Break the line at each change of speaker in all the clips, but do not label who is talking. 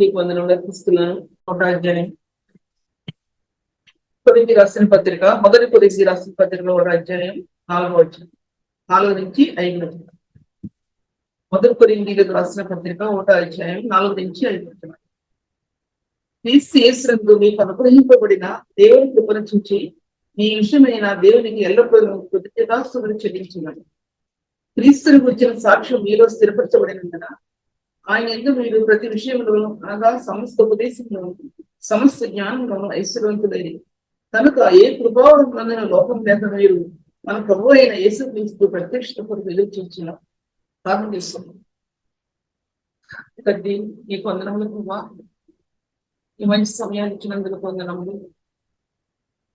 నీకు వందనములు అర్పిస్తున్నాను. అధ్యాయం కొరింథీ రాసిన పత్రిక, మొదటి కొరింథీ రాసిన పత్రికలో అధ్యాయం 4 నుంచి 5. మొదటి కొరింథీలకు రాసిన పత్రిక 1 అధ్యాయం 4 నుంచి 5. క్రీస్తు యేసునందు మీకు అనుగ్రహింపబడిన దేవుని కృపను చూచి మీ విషయమైన దేవునికి ఎల్లప్పుడూ కృతజ్ఞతాస్తుతులు చెల్లించున్నాను. క్రీస్తుని గురించిన సాక్ష్యం మీలో స్థిరపరచబడినందున ఆయన ఎందుకు మీరు ప్రతి విషయంలో అనగా సమస్త ఉపదేశంలో సమస్త జ్ఞానంలో ఐశ్వర్యవంతులైన కనుక ఏ కృపావరం పొందిన లోకం లేక మీరు మన ప్రభు అయిన యేసు క్రీస్తు ప్రత్యక్షత కొరకు ఎదురు చూసిన ప్రార్థన చేస్తున్నాం. తండ్రి, నీకు వందనములు ప్రభా, ఈ మంచి సమయాన్ని ఇచ్చినందుకు వందనములు.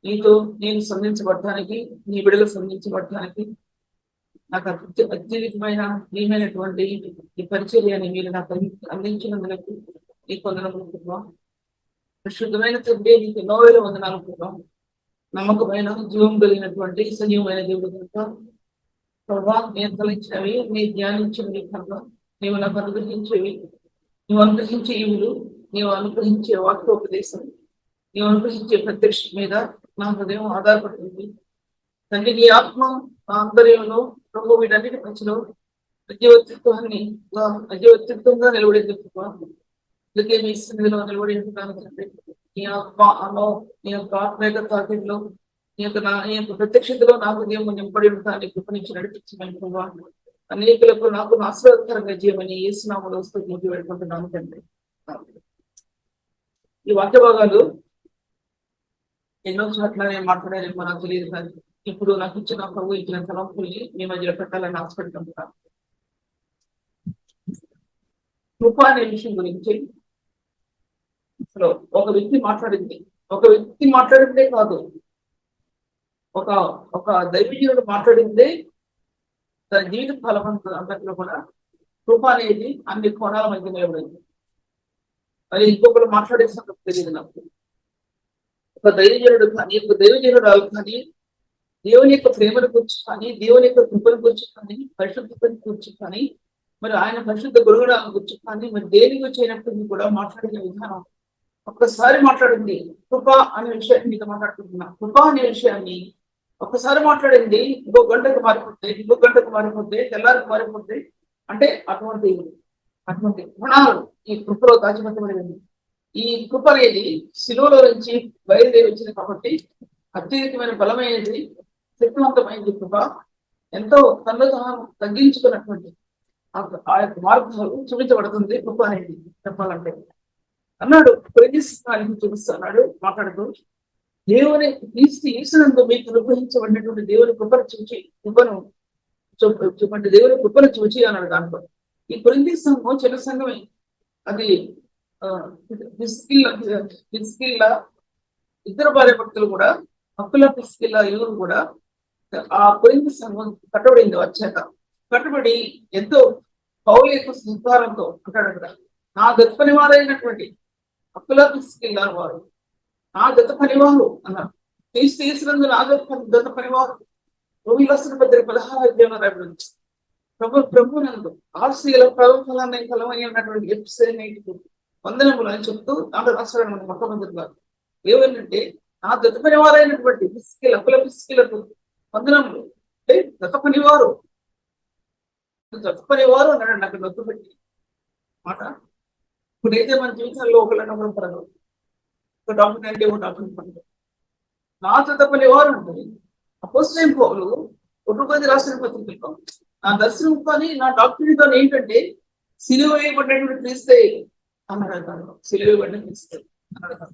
నీతో నేను సంధించబడటానికి, నీ బిడ్డలు సంధించబడటానికి నాకు అత్యధికమైన ప్రియమైనటువంటి ఈ పరిచర్యని మీరు నాకు అందించినందుకు నీకు వందనములు ప్రభా. పరిశుద్ధమైన తండ్రి, నీకు ఎన్నో వేల వందనాలు ప్రభా. నమ్మకమైన జీవం కలిగినటువంటి సజీవమైన దేవుడు కనుక ప్రభా, నేను తలించినవి, నీ ధ్యానించినవి కనుక నీవు నాకు అనుగ్రహించేవి, నువ్వు అనుగ్రహించే ఇవులు, నీవు అనుగ్రహించే వాక్యోపదేశం, నీవు అనుగ్రహించే ప్రత్యక్ష మీద నా హృదయం ఆధారపడుతుంది. తండ్రి, నీ ఆత్మ నా ఆంతర్యంలో ప్రభు వీటన్నిటి మధ్యలో అజీవత్వంగా నిలబడింది. అందుకే మీ సన్నిధిలో నిలబడి ఉంటున్నాను తండ్రి. నీ ఆత్మలో, నీ యొక్క ఆత్మ యొక్క తాకిడిలో, నీ యొక్క ప్రత్యక్షతలో నా హృదయం నింపడి ఉంటాను. కృప నుంచి నడిపించమని ప్రభా, అనేకులకు నాకు ఆశీర్వాదకరంగా జీవని యేసునామములో స్తుతించి వేడుకుంటున్నాను తండ్రి. ఈ వాక్య భాగాలు ఎన్నో చోట్ల నేను మాట్లాడాలేమో నాకు తెలియదు, కానీ ఇప్పుడు నాకు ఇచ్చిన ప్రభు ఇచ్చిన తలంపుల్ని మీ మధ్యలో పెట్టాలని ఆశపడుతుంటాను. కృప అనే విషయం గురించి అసలు ఒక వ్యక్తి మాట్లాడిందే కాదు, ఒక దైవజనుడు మాట్లాడిందే తన జీవిత ఫలం అంతట్లో కూడా కృప అనేది అన్ని కోణాల మధ్య నిలబడింది. మరి ఇంకొకరు మాట్లాడే సంగతి తెలియదు నాకు. ఒక దైవజనుడు కానీ, ఒక దైవజనురాలు కానీ దేవుని యొక్క ప్రేమను గురించి కానీ, దేవుని యొక్క కృపను గురించి కానీ, పరిశుద్ధతను గురించి కానీ, మరి ఆయన పరిశుద్ధ గురుగుణాలను గురించి కానీ, మరి దేని గురించి అయినప్పటికీ కూడా మాట్లాడిన విధానం ఒక్కసారి మాట్లాడింది. కృప అనే విషయాన్ని మీతో మాట్లాడుకుంటున్నా. కృప అనే విషయాన్ని ఒక్కసారి మాట్లాడింది, ఇంకో గంటకు మారిపోతే, తెల్లారికి మారిపోతే, అంటే అటువంటి గుణాలు ఈ కృపలో దాచిపెట్టబడింది. ఈ కృప అనేది శిలువలో నుంచి బయలుదేరి వచ్చింది కాబట్టి అత్యధికమైన బలమైనది, శక్తివంతమైనది. కృప ఎంతో తనలో తగ్గించుకున్నటువంటి ఆ యొక్క మార్గాలు చూపించబడుతుంది. కృప అనేది చెప్పాలంటే అన్నాడు, ప్రదేశానికి చూపిస్తున్నాడు మాట్లాడుతూ, దేవుని క్రీస్తు యేసునందు మీకు అనుగ్రహించబడినటువంటి దేవుని కృపను చూపండి, దేవుని కృపను చూచి అన్నాడు. దాంట్లో ఈ కొరింథీ సంఘం చిన్న సంఘమే, అది పిస్కిల్లా ఇద్దరు భార్య భక్తులు కూడా, అక్కుల పిస్కిల్లా ఇరువురు కూడా ఆ కొరింథీ సంఘం కట్టబడింది. వచ్చాక కట్టుబడి ఎంతో పౌలు యొక్క సహకారంతో అంటాడు అక్కడ, నా గత పనివారైనటువంటి అక్కుల పిస్కిల్లా వారు నా గత పనివారు అన్నారు. క్రీస్తు యేసునందు నా గత పనివారు. రోమిలసిన పత్రిక 16 అధ్యాయంలో రాయబడింది. ప్రభునందు ఆశీల ప్రభావాన్ని ఫలమై ఉన్నటువంటి ఎప్సైనైట్కు వందనములు అని చెప్తూ దాంట్లో రాష్ట్రాన్ని మన మొట్టమొదటి గారు ఏమంటే, నా గత పనివారైనటువంటి అప్పుల పిస్కిలకు వందనములు. అంటే గత పనివారు అన్నాడు. నాకు నొత్తు పెట్టి మాట. ఇప్పుడైతే మన జీవితాల్లో ఒకళ్ళనొకరు పడదు, ఒక డాక్టర్ అంటే ఒక డాక్టర్ పడదు. నా గత పనివారు ఉంటుంది. అపోస్తలుడైన పౌలు కొరింథీ రాసిన పత్రికలో నా దర్శనం కానీ నా డాక్టరీ కానీ ఏంటంటే, సిలువ వేయబడినటువంటి క్రీస్తే అన్నాడు. సిలువ వేయబడిన క్రీస్తే అన్నాడు.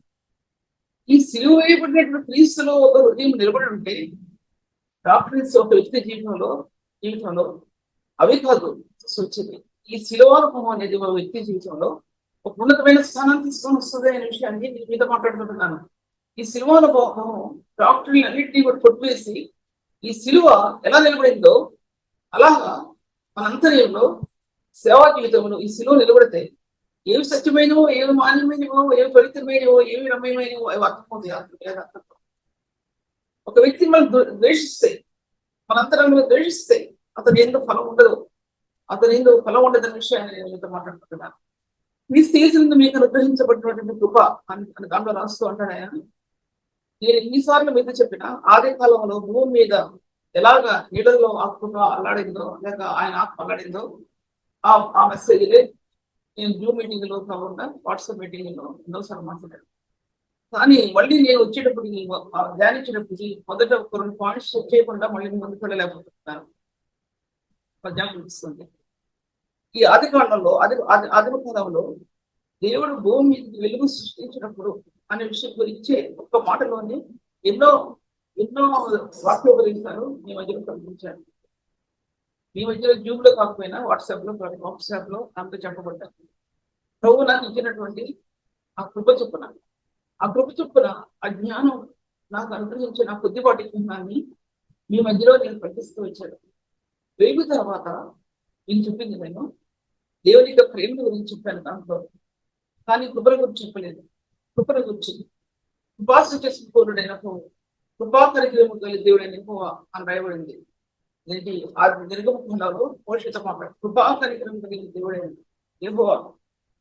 ఈ సిలువ వేయబడినటువంటి క్రీస్తులో ఒక హృదయం నిలబడి ఉంటే డాక్టరీస్ ఒక వ్యక్తి జీవితంలో అవి కాదు సూచింది. ఈ శిలువానుభవం అనేది ఒక వ్యక్తి జీవితంలో ఒక ఉన్నతమైన స్థానాన్ని తీసుకొని వస్తుంది అనే విషయాన్ని నేను మీద మాట్లాడుకుంటున్నాను. ఈ శిలువానుభవం డాక్టరీని అన్నింటినీ కూడా కొట్టివేసి ఈ శిలువ ఎలా నిలబడిందో అలాగా మన అంతర్యంలో సేవా జీవితంలో ఈ శిలువ నిలబడితే ఏవి సత్యమైనవో, ఏవి మాన్యమైనవో, ఏవి పవిత్రమైనవో, ఏవి రమ్యమైనవో అవి అర్థమవుతాయి. ఒక వ్యక్తిని మనం ద్వేషిస్తే, మన అంతరంగంలో ద్వేషిస్తే అతను ఎందుకు ఫలం ఉండదు, అతను ఎందుకు ఫలం ఉండదన్న విషయాన్ని నేను మీతో మాట్లాడుకుంటున్నాను. ఈ సీజన్ మీకు అనుగ్రహించబడినటువంటి కృప అని దాంట్లో రాస్తూ అంటాడు ఆయన. నేను ఎన్నిసార్లు మీద చెప్పిన ఆది కాలంలో భూమి మీద ఎలాగా నీళ్ళలో ఆ కృప అల్లాడిందో, లేక ఆయన ఆత్మ అల్లాడిందో, ఆ మెసేజ్లే నేను జూమ్ మీటింగ్ లో కాకుండా వాట్సాప్ మీటింగ్ లో ఎన్నోసార్లు మాట్లాడాను. కానీ మళ్ళీ నేను వచ్చేటప్పటికి ధ్యానించేటప్పటికి మొదట ఒక 2 పాయింట్స్ చెక్ చేయకుండా మళ్ళీ ముందుకు వెళ్ళలేకపోతున్నాను. జ్ఞాపకం ఈ ఆది కాలంలో ఆదిమ కాలంలో దేవుడు భూమి మీద వెలుగు సృష్టించినప్పుడు అనే విషయం గురించి ఒక్క మాటలోనే ఎన్నో ఎన్నో వాక్య ఉపయోగిస్తారు మీ మధ్యలో కనిపించారు. మీ మధ్యలో జూమ్ లో కాకపోయినా వాట్సాప్ లో అంత చెప్పబడ్డారు. ప్రభు నాకు ఇచ్చినటువంటి ఆ కృప చొప్పున ఆ జ్ఞానం నాకు అనుగ్రహించిన కొద్దిపాటి జ్ఞానాన్ని మీ మధ్యలో నేను ప్రకటిస్తూ వచ్చాను. వెలుగు తర్వాత నేను చెప్పింది నేను దేవుని యొక్క ప్రేమ గురించి చెప్పాను దాంట్లో, కానీ కృపల గురించి చెప్పలేదు. కృపల గురించి కృపాస చేసిన పూర్ణుడైన కృపాకరిగ్రహము కలిగి దేవుడైన యెహోవా అని రాయబడింది. ఏంటి ఆ నిర్గమకాండంలో పోషిత మాట కృపాకరిగ్రహం కలిగిన దేవుడైన యెహోవా,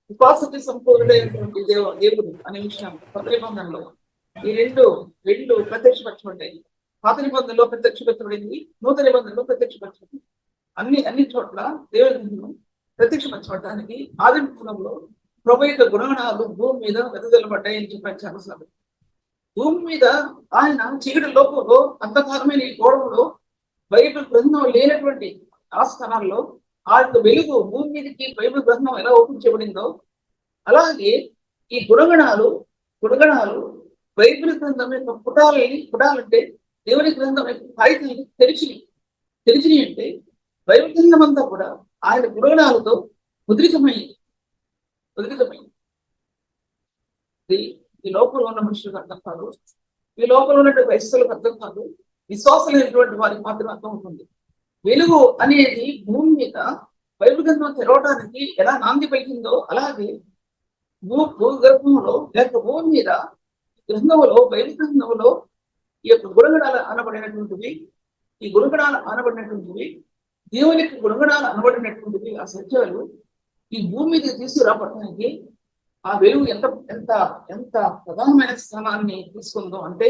కృపాసక్తి సంపూర్ణుడైనటువంటి దేవుడు అనే విషయం కొత్త నిబంధనలో ఈ రెండు ప్రత్యక్షపరచబడ్డాయి. పాత నిబంధనలో ప్రత్యక్షపరచబడింది, నూతన నిబంధనలో ప్రత్యక్షపరచబడింది. అన్ని చోట్ల దేవుని ప్రత్యక్షపరచబడడానికి ఆది కాలంలో ప్రభు యొక్క గుణగణాలు భూమి మీద వెదజల్లబడ్డాయని చెప్పాను చాలాసార్లు. భూమి మీద ఆయన చీకటి లోకంలో అంధకారమైన ఈ గోడలో బైబిల్ గ్రంథం లేనటువంటి ఆ స్థానాల్లో ఆ యొక్క వెలుగు భూమి మీదకి బైబిల్ గ్రంథం ఎలా ఓపెన్ చేయబడిందో, అలాగే ఈ గుణగణాలు బైబిల్ గ్రంథం యొక్క పుటాలంటే దేవుని గ్రంథం యొక్క కాగితాలు తెరిచిని అంటే బైబిల్ గ్రంథం అంతా కూడా ఆయన గుణగణాలతో ముద్రితమైంది. ఈ లోపల ఉన్న మనుషులకు అర్థం కాదు, ఈ లోపల ఉన్నటువంటి వయస్సులకు అర్థం కాదు, విశ్వాసమైనటువంటి వారికి మాత్రం అర్థం ఉంటుంది. వెలుగు అనేది భూమి మీద బైబిల్ గ్రంథం తెరవడానికి ఎలా నాంది పలికిందో, అలాగే భూగర్భంలో లేక భూమి మీద గ్రంథంలో బైబిల్ గ్రంథంలో ఈ యొక్క గుణగణాలు అనబడినటువంటివి దేవునికి గుణగణాలు అనబడినటువంటివి ఆ సత్యాలు ఈ భూమి మీద తీసుకురావడానికి ఆ వెలుగు ఎంత ఎంత ఎంత ప్రధానమైన స్థానాన్ని తీసుకుందో అంటే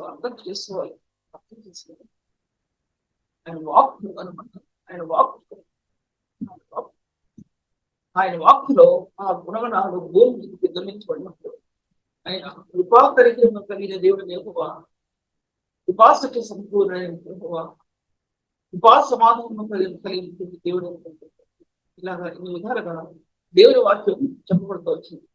అర్థం చేసుకోవాలి. ఆయన వాక్కులో ఆ గుణగణాలు భూమి మీదకి గమనించబడినప్పుడు ఆయన కృపాకరిగ్రహం కలిగిన దేవుడు యెహోవా, కృపాసక్తి సంపూర్ణమైన యెహోవా, కృపా సమాధానం కలిగిన దేవుడు ఇలాగా ఈ విధాలుగా దేవుని వాక్యం చెప్పబడుతూ వచ్చింది.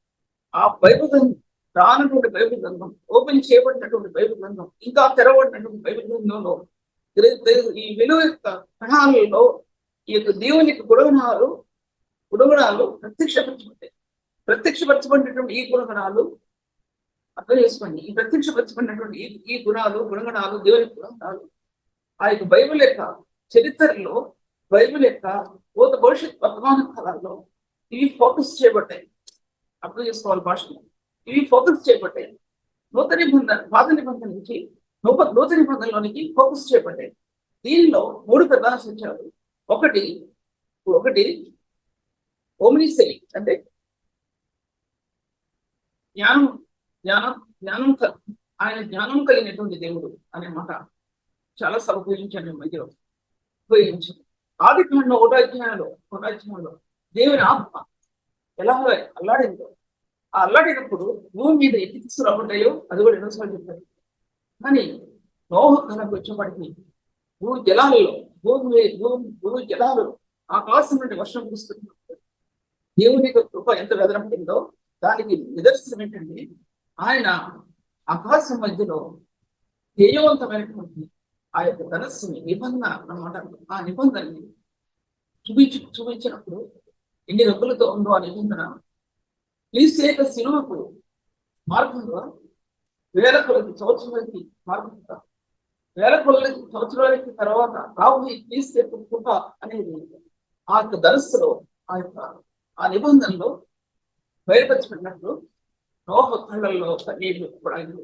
ఆ బైబిల్ గ్రంథం రానటువంటి బైబిల్ గ్రంథం, ఓపెన్ చేయబడినటువంటి బైబిల్ గ్రంథం, ఇంకా తెరవబడినటువంటి బైబిల్ గ్రంథంలో ఈ వెలుగు యొక్క కణాలలో ఈ యొక్క దేవుని యొక్క గుణగణాలు ప్రత్యక్షపరచబడినటువంటి ఈ గుణగణాలు అర్థం చేసుకోండి. ఈ ప్రత్యక్షపరచబడినటువంటి ఈ గుణగణాలు దేవుని గుణగణాలు ఆ యొక్క బైబిల్ యొక్క చరిత్రలో, బైబిల్ యొక్క భవిష్యత్ వర్తమాన కాలాల్లో ఇవి ఫోకస్ చేయబడ్డాయి. అర్థం చేసుకోవాలి భాషలో. ఇవి ఫోకస్ చేయబడ్డాయి. పాత నిబంధన నుంచి నూతన నిబంధనలోనికి ఫోకస్ చేయబడ్డాయి. దీనిలో 3 ప్రధాన సత్యాలు. ఒకటి ఓమ్నిసెలి అంటే జ్ఞానం ఆయన జ్ఞానం కలిగినటువంటి దేవుడు అనే మాట చాలా సార్లు ఉపయోగించాను మధ్యలో ఉపయోగించాను. ఆది కాండంలో 1వ అధ్యాయంలో దేవుని ఆత్మ ఎలా అల్లాడిందో, ఆ అల్లాడినప్పుడు భూమి మీద ఎన్ని తీసుకురాబడ్డాయో అది కూడా ఎన్నోసార్లు చెప్పారు. కానీ నోహ కాలంకి వచ్చేప్పటికి భూమి జలాలు ఆకాశం నుండి వర్షం కురుస్తున్నప్పుడు దేవుని యొక్క కృప ఎంత వెదరపడిందో దానికి నిదర్శనం ఏంటంటే ఆయన ఆకాశం మధ్యలో తేజవంతమైనటువంటి ఆ యొక్క ధనస్సుని నిబంధన అన్నమాట. ఆ నిబంధనని చూపించినప్పుడు ఎన్ని రంగులతో ఉందో ఆ నిబంధన క్రీస్తు యొక్క శిలువకు మార్గంగా వేల కొలది సంవత్సరాలకి మార్గంగా వేల కొలది సంవత్సరాలకి తర్వాత రాబోయే క్రీస్తు యొక్క కృప అనేది ఆ యొక్క ధనస్సులో ఆ నిబంధనలో బయలుపరచబడినట్లు నోహ కళ్ళల్లో కన్నీళ్లు పడాలి.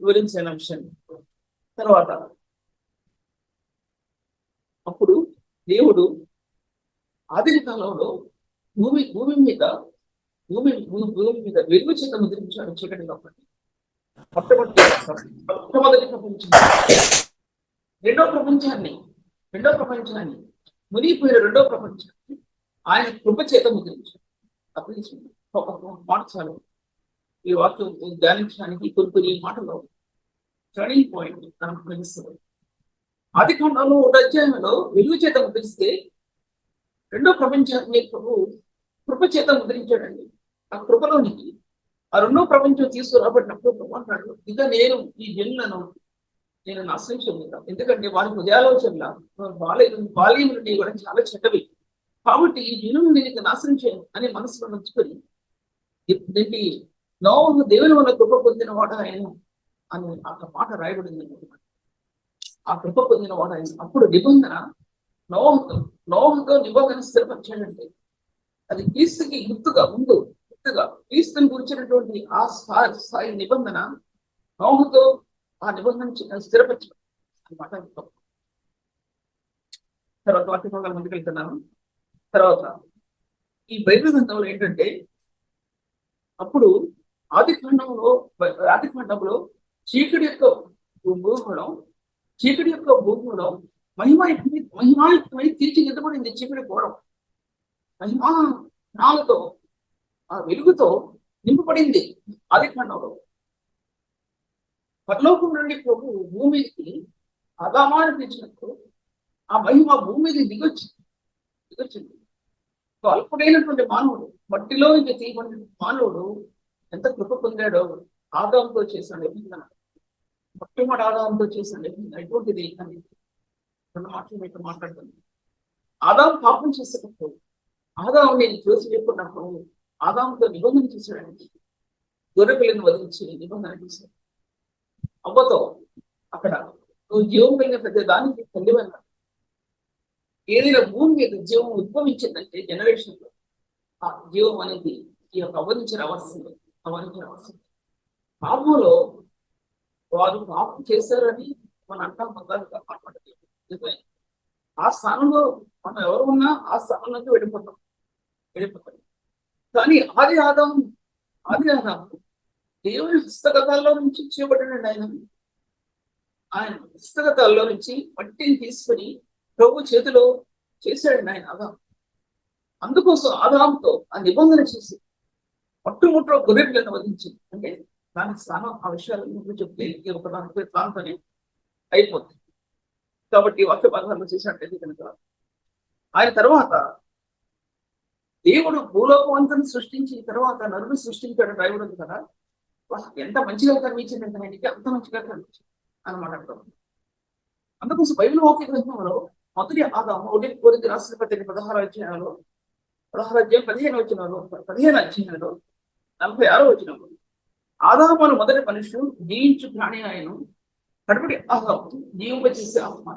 వివరించిన అంశం. తర్వాత అప్పుడు దేవుడు ఆది కాలంలో భూమి భూమి మీద భూమి మీద వెలుగు చేత ముద్రించాడు చీకటి కాబట్టి మొట్టమొదటి ప్రపంచం రెండో ప్రపంచాన్ని మునిగిపోయిన రెండో ప్రపంచాన్ని ఆయన కృప చేత ముద్రించాడు. అప్పుడు మార్చాలి ఈ వాక్యం ధ్యానించడానికి కొన్ని మాటలో టర్నింగ్ పాయింట్ మనకు తెలుస్తుంది. ఆది కాండంలో ఒక అధ్యాయంలో వెలుగు చేత ముద్రిస్తే రెండో ప్రపంచాన్ని ప్రభు కృప చేత ముద్రించాడండి. ఆ కృపలోనికి ఆ రెండో ప్రపంచం తీసుకురాబడినప్పుడు ప్రభు అంటాడు, ఇక నేను ఈ జనులను నేను నాశనం చేయగలను, ఎందుకంటే వారి హృదయాలోచనల బాల్యం నుండి కూడా చాలా చెడ్డవి కాబట్టి ఈ జనులను నేను నాశనం చేయను అని మనసులో ఉంచుకొని దీన్ని నోవహు దేవుని వల్ల కృప పొందిన వాడు ఆయన అని ఆ మాట రాయబడింది. ఆ కృప పొందిన వాడు ఆయన. అప్పుడు నిబంధన నోవహుతో నిబంధన స్థిరపరిచాడంటే అది క్రీస్తుకి గుర్తుగా క్రీస్తుని గురించినటువంటి ఆ స్థాయి నిబంధన నోవహుతో ఆ నిబంధన స్థిరపరచడం అన్నమాట. తర్వాత వాక్య ముందుకు వెళ్తున్నాను. తర్వాత ఈ బైబిల్ గ్రంథంలో ఏంటంటే అప్పుడు ఆది ఖండంలో చీకటి యొక్క భూమిలో మహిమాయుక్తమై తీర్చిదిద్దబడింది. చీకటి పోవడం మహిమానాలతో ఆ వెలుగుతో నింపబడింది. ఆది ఖండంలో పరలోకం నుండి ప్రభు భూమికి ఆదామాన్ని పిలిచినప్పుడు ఆ మహిమ భూమి మీద దిగొచ్చింది. అల్పుడైనటువంటి మానవుడు, మట్టిలో ఇంకా తీయబడిన మానవుడు ఎంత కృప పొందాడో ఆదాంతో చేశాడు. మొట్టమొదటి ఆదాంతో చేశాడు. ఎటువంటిది అని రెండు మాటలు మీతో మాట్లాడుతుంది. ఆదాం పాపం చేసేటప్పుడు ఆదాం నేను చూసి లేకున్నప్పుడు ఆదాంతో నిబంధన చేశాడండి. గొర్రెపిల్లని వదిలించి నిబంధన చేశాడు. అవ్వతో అక్కడ నువ్వు జీవం కలిగిన ప్రతి దానికి తల్లివన్నా ఏదైనా భూమి మీద జీవం ఉద్భవించిందంటే జనరేషన్ లో ఆ జీవం అనేది ఈ యొక్క అవరించిన అవసరం. పాపంలో వారు పాపం చేశారని మనం అంటాం బంగారు. ఆ స్థానంలో మనం ఎవరు ఉన్నా ఆ స్థానంలోకి వెళ్ళిపోతాం. కానీ ఆది ఆదాం దేవుని హస్తగతాల్లో నుంచి చేయబడ్డాడు. ఆయన హస్తగతాల్లో నుంచి మట్టిని తీసుకొని ప్రభు చేతిలో చేశాడు ఆయన ఆదాం. అందుకోసం ఆదాంతో ఆ నిబంధన చేసి మొట్టమొదటి గొర్రెపిల్లను వధించింది. అంటే దానికి స్థానం ఆ విషయాలు చెప్తే ఒక దానిపై స్థానంతోనే అయిపోతుంది. కాబట్టి వాక్య భాగాల్లో చేసినట్టయితే కనుక ఆయన తర్వాత దేవుడు భూలోకం అంతా సృష్టించి తర్వాత నరుని సృష్టించాడు రాయబడింది కదా. ఎంత మంచిగా కనిపించింది ఆయనకి, అంత మంచిగా కనిపించింది అనమాట. అందుకోసం బైబిల్ వాక్య గ్రంథంలో మొదటి ఆదాము 1 కొరింథీ రాసిన పత్రిక 16 అధ్యాయంలో 15 అధ్యాయంలో 46 వచనంలో ఆదాము మొదటి మనుషుడు జీవించు ప్రాణి ఆయన, కడపటి ఆదాము జీవింపచేసే ఆత్మ.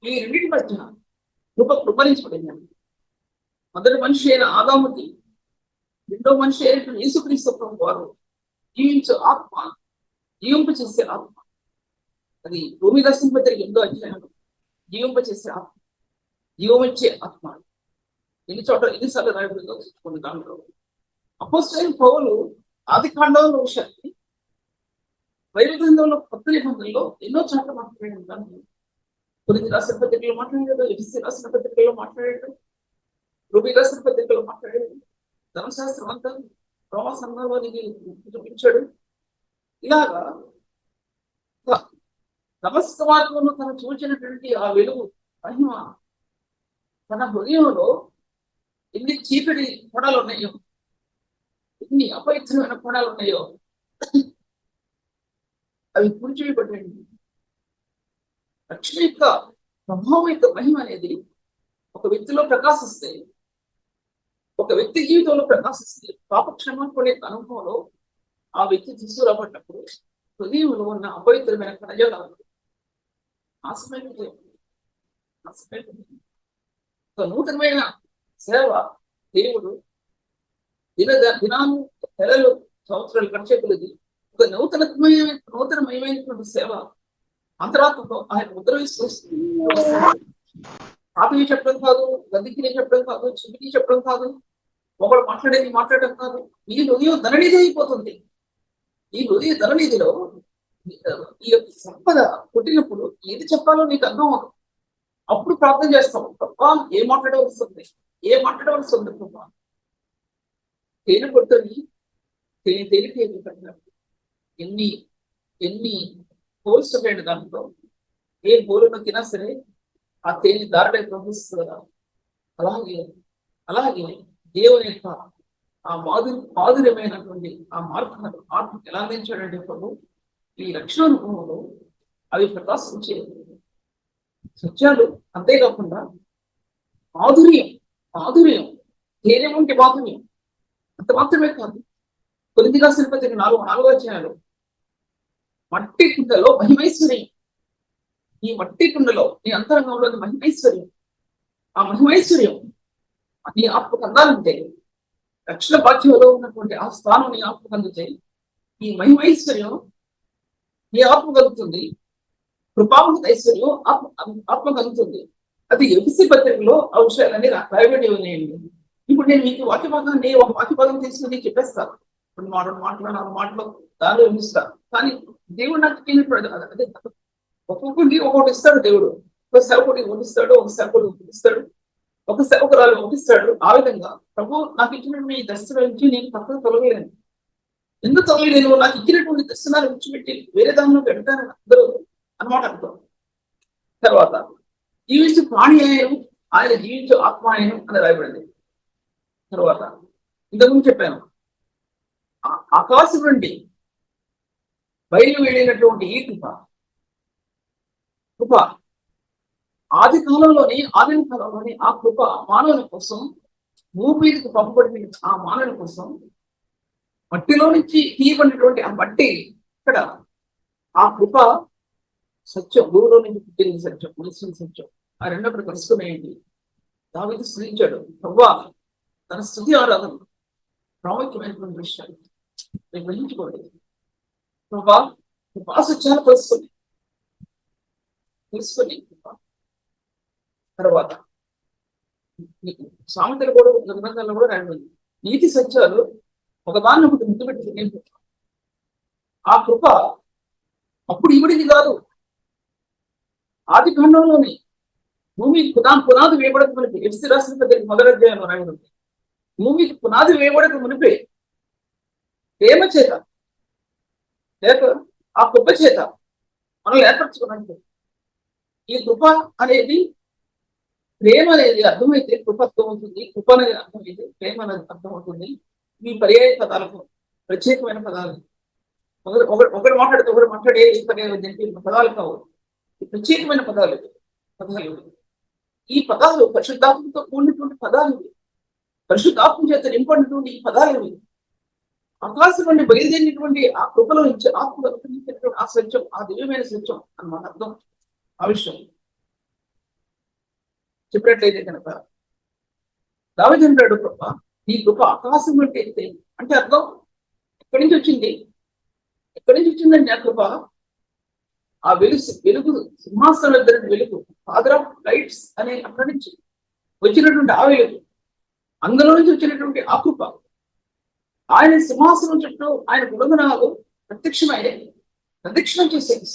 ఈ రెండింటి మధ్య కృపణించబడింది. మొదటి మనిషి అయిన ఆదాముకి రెండో మనిషి అయినటువంటి యేసుక్రీస్తు వారు జీవించు ఆత్మ, జీవింపచేసే ఆత్మ. అది భూమి రాసిన పత్రిక 8వ అధ్యాయంలో జీవింపచేసే ఆత్మ, జీవమిచ్చే ఆత్మ. ఎన్నిసార్లు రాయబడిందో కొన్ని దాంట్లో అపోస్తలుడైన పౌలు ఆది కాండంలో విషయాన్ని బైబిల్ గ్రంథంలో కొత్త నిబంధనలో ఎన్నో చోట్ల మాట్లాడాడు. కొరింథీ రాసిన పత్రికలో మాట్లాడాడు, ఎఫెసీ రాసిన పత్రికలో మాట్లాడాడు, రోమీ రాసిన పత్రికలో మాట్లాడాడు, ధర్మశాస్త్రం అంతా రోమా సంఘానికి చూపించాడు. ఇలాగా సమస్త మార్గంలో తను చూచినటువంటి ఆ వెలుగు మహిమ తన హృదయంలో ఎన్ని చీకటి కొడాలు ఉన్నాయో, ఎన్ని అపవిత్రమైన కొడాలు ఉన్నాయో అవి పూడ్చివేయబడ్డాయి. రక్షణ యొక్క ప్రభావం యొక్క మహిమ అనేది ఒక వ్యక్తిలో ప్రకాశిస్తే, ఒక వ్యక్తి జీవితంలో ప్రకాశిస్తే, పాపక్షమాపణ యొక్క అనుభవంలో ఆ వ్యక్తి తీసుకురాబడినప్పుడు హృదయంలో ఉన్న అపవిత్రమైన కణజాలను నాశమైపోతాయి. ఒక నూతనమైన సేవ దేవుడు దినాలు నెలలు సంవత్సరాలు గడిచే కొలది ఒక నూతనమైనటువంటి సేవ అంతరాత్మతో ఆయన ముద్ర విశ్వస్తుంది. తాతయ్య చెప్పడం కాదు, గదికి చెప్పడం కాదు, చెవికి చెప్పడం కాదు, ఒకడు మాట్లాడటం కాదు. ఈ హృదయం ధననిధి అయిపోతుంది. ఈ హృదయ ధననిధిలో ఈ యొక్క సంపద పుట్టినప్పుడు ఏది చెప్పాలో నీకు అర్థం అవుతుంది. అప్పుడు ప్రార్థన చేస్తాం, తప్ప ఏ మాట్లాడవలసి ఉంది, ఏ మాట్లాడవలసి ఉంది ప్రభా. తేనె కొట్టుని తేలిక పెట్టినప్పుడు ఎన్ని ఎన్ని హోల్స్ ఉంటాయండి దాంట్లో. ఏ హోలును తినా సరే ఆ తేనె దారిలో ప్రవహిస్తుంది కదా. అలాగే అలాగే దేవుని యొక్క ఆ మాధుర్యమైనటువంటి ఆ మార్పు ఎలా అందించాడంటే ప్రభు ఈ రక్షణ అనుభవంలో అవి ప్రకాశించే సత్యాలు. అంతేకాకుండా మాధుర్యం తేనె వంటి మాధుర్యం. అంత మాత్రమే కాదు, కొద్దిగా శిల్పతికి 4 అధ్యాయాలు మట్టి కుండలో మహిమైశ్వర్యం. ఈ మట్టి కుండలో నీ అంతరంగంలోని మహిమైశ్వర్యం. ఆ మహిమైశ్వర్యం నీ ఆత్మకు అందాలంటే, రక్షణ బాధ్యంలో ఉన్నటువంటి ఆ స్థానం నీ ఆత్మకు అందుతే ఈ మహిమైశ్వర్యం నీ ఆత్మ కలుగుతుంది. కృపామృత ఐశ్వర్యం ఆత్మ కలుగుతుంది. అది ఎఫెసీ పత్రికలో ఆ విషయాలన్నీ రాయబడి ఉన్నాయండి. ఇప్పుడు నేను మీకు వాక్యభాగాన్ని ఒక వాక్యభాగం తీసుకుని చెప్పేస్తాను. 2 మాటలు 4 మాటలు దానిలో వినిస్తాను. కానీ దేవుడు నాకు అదే ఒక్కొక్కరికి ఒక్కొక్కటి ఇస్తాడు దేవుడు. ఒక సేవకుడికి వండిస్తాడు, ఒక సేవకుడు వండిస్తాడు, ఒక సేవకురాలు వండిస్తాడు. ఆ విధంగా ప్రభు నాకు ఇచ్చిన మీ దర్శనం నుంచి నేను పక్కన తొలగలేను. ఎందుకు తొలగలేను? నాకు ఇచ్చినటువంటి దర్శనాలు విడిచిపెట్టి వేరే దానిలో పెడతానని అందరూ అన్నమాట అర్థం. తర్వాత జీవించు ప్రాణి ఆయను, ఆయన జీవించు ఆత్మ ఆయను అని రాయబడింది. తర్వాత ఇంతకుముందు చెప్పాను, ఆకాశం నుండి బయలు వెళ్ళినటువంటి ఈ కృప ఆది కాలంలోని ఆ కృప మానవుని కోసం భూమి మీదకి పంపబడిన ఆ మానవుని కోసం మట్టిలో నుంచి తీయబడినటువంటి ఆ మట్టి ఇక్కడ ఆ కృప సత్యం, భూమిలో నుంచి పుట్టిన సత్యం, ములిసిన సత్యం. ఆ రెండప్పుడు కలుసుకునేయండి. దావీదు స్తుతించాడు. ప్రభా తన స్తుతి ఆరాధన ప్రాముఖ్యమైనటువంటి విషయాలు నేను గ్రహించుకోండి. ప్రభా కృపా సత్యాలు తెలుసుకొని తర్వాత సామెతలు కూడా గ్రంథాల్లో కూడా రాయబడింది. నీతి సత్యాలు ఒకదాన్ని ఒకటి ముందు పెట్టి ఆ కృప అప్పుడు ఇవిడిది కాదు. ఆది ఖండంలోని భూమికి పునాది వేయబడక మునిపే, ఎఫెసీ రాసిన పత్రిక 1వ అధ్యాయంలో రాయబడింది. భూమికి పునాది వేయబడక మునిపే ప్రేమ చేత లేక ఆ కృప చేత మనం ఏర్పరచుకున్నట్టు ఈ కృప అనేది, ప్రేమ అనేది అర్థమైతే కృప అర్థమవుతుంది, కృప అనేది అర్థమైతే ప్రేమ అనేది అర్థమవుతుంది. ఈ పర్యాయ పదాలకు ప్రత్యేకమైన పదాలు. ఒకటి మాట్లాడితే ఒకటి మాట్లాడే పదాలు కావు, ప్రత్యేకమైన పదాలు. ఈ పదాలు పరిశుద్ధాత్మతో కూడినటువంటి పదాలు. పరిశుద్ధాత్మ చేత నింపడినటువంటి ఈ పదాలు ఆకాశం నుండి బయలుదేరినటువంటి ఆ కృపలో నుంచి ఆత్మ ఆ సత్యం, ఆ దివ్యమైన సత్యం అన్నమాట అర్థం. ఆ విషయం చెప్పినట్లయితే కనుక దావీదు అంటాడు, కృప ఈ కృప ఆకాశం నుండి అయితే అంటే అర్థం ఎక్కడి నుంచి వచ్చింది? ఎక్కడి నుంచి వచ్చిందండి ఆ కృప? ఆ వెలుగు సింహాసనం దగ్గర వెలుగు, ఫాదర్ ఆఫ్ లైట్స్ అనే అక్కడి నుంచి వచ్చినటువంటి ఆ వెలుగు, అందులో నుంచి వచ్చినటువంటి ఆ కృప ఆయన సింహాసనం చుట్టూ ఆయన గుణగణాలు ప్రదక్షిణం చేసేది,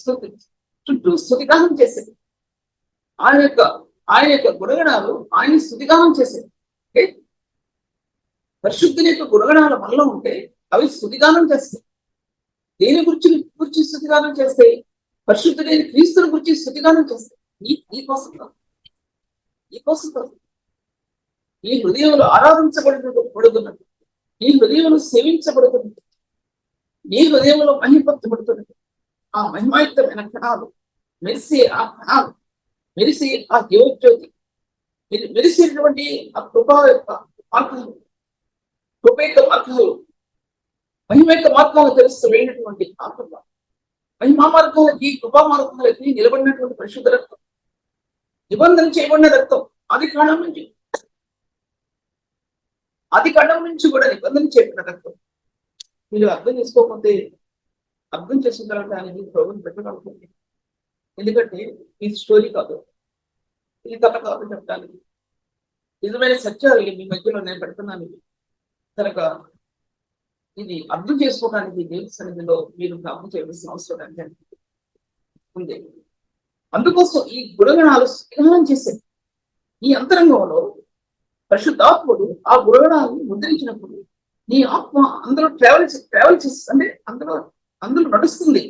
చుట్టూ స్తుతిగానం చేసేది. ఆయన యొక్క గుణగణాలు ఆయన స్తుతిగానం చేసేది. పరిశుద్ధుని యొక్క గుణగణాలు మనలో ఉంటే అవి స్తుతిగానం చేస్తాయి. దేని గురించి స్తుతిగానం చేస్తాయి? పరిశుద్ధుడైన క్రీస్తుని గురించి స్తుతిగానం చేస్తాయి. ఈ కోసం ఈ హృదయంలో ఆరాధించబడుతున్నది, నీ హృదయంలో సేవించబడుతున్నది, నీ హృదయంలో మహిమపరచబడుతున్నది. ఆ మహిమాయుక్తమైన క్షణాలు మెరిసే ఆ క్షణాలు, మెరిసే ఆ జీవజ్యోతి, మెరిసేటువంటి ఆ కృప యొక్క మార్గాలు, కృప యొక్క మార్గాలు, మహిమ యొక్క మార్గాలు తెలుస్తూ వెళ్ళినటువంటి ఆ కృప, మహిమా మార్గాలకి కృపా మార్గాలకి నిలబడినటువంటి పరిశుద్ధ రక్తం, నిబంధన చేయబడిన రక్తం. ఆది కాండం నుంచి కూడా నిబంధన చేయబడిన రక్తం. మీరు అర్థం చేసుకోకపోతే అర్థం చేసుకోగలడానికి ప్రభుత్వం పెట్టగలుగుతుంది. ఎందుకంటే ఇది స్టోరీ కాదు, ఇది కథ కాదు చెప్పడానికి, నిజమైన సత్యాలు మీ మధ్యలో నేను పెడుతున్నాను. కనుక ఇది అర్థం చేసుకోవడానికి దేవుని సన్నిధిలో మీరు జ్ఞాపకం చేయవలసిన అవసరం ఉంది. అందుకోసం ఈ గుణగణాలు స్నేహం చేసేది. ఈ అంతరంగంలో పరిశుద్ధాత్ముడు ఆ గుణగణాలను ముద్రించినప్పుడు నీ ఆత్మ అందులో ట్రావెల్ చేసి అంటే అందులో నడుస్తుంది.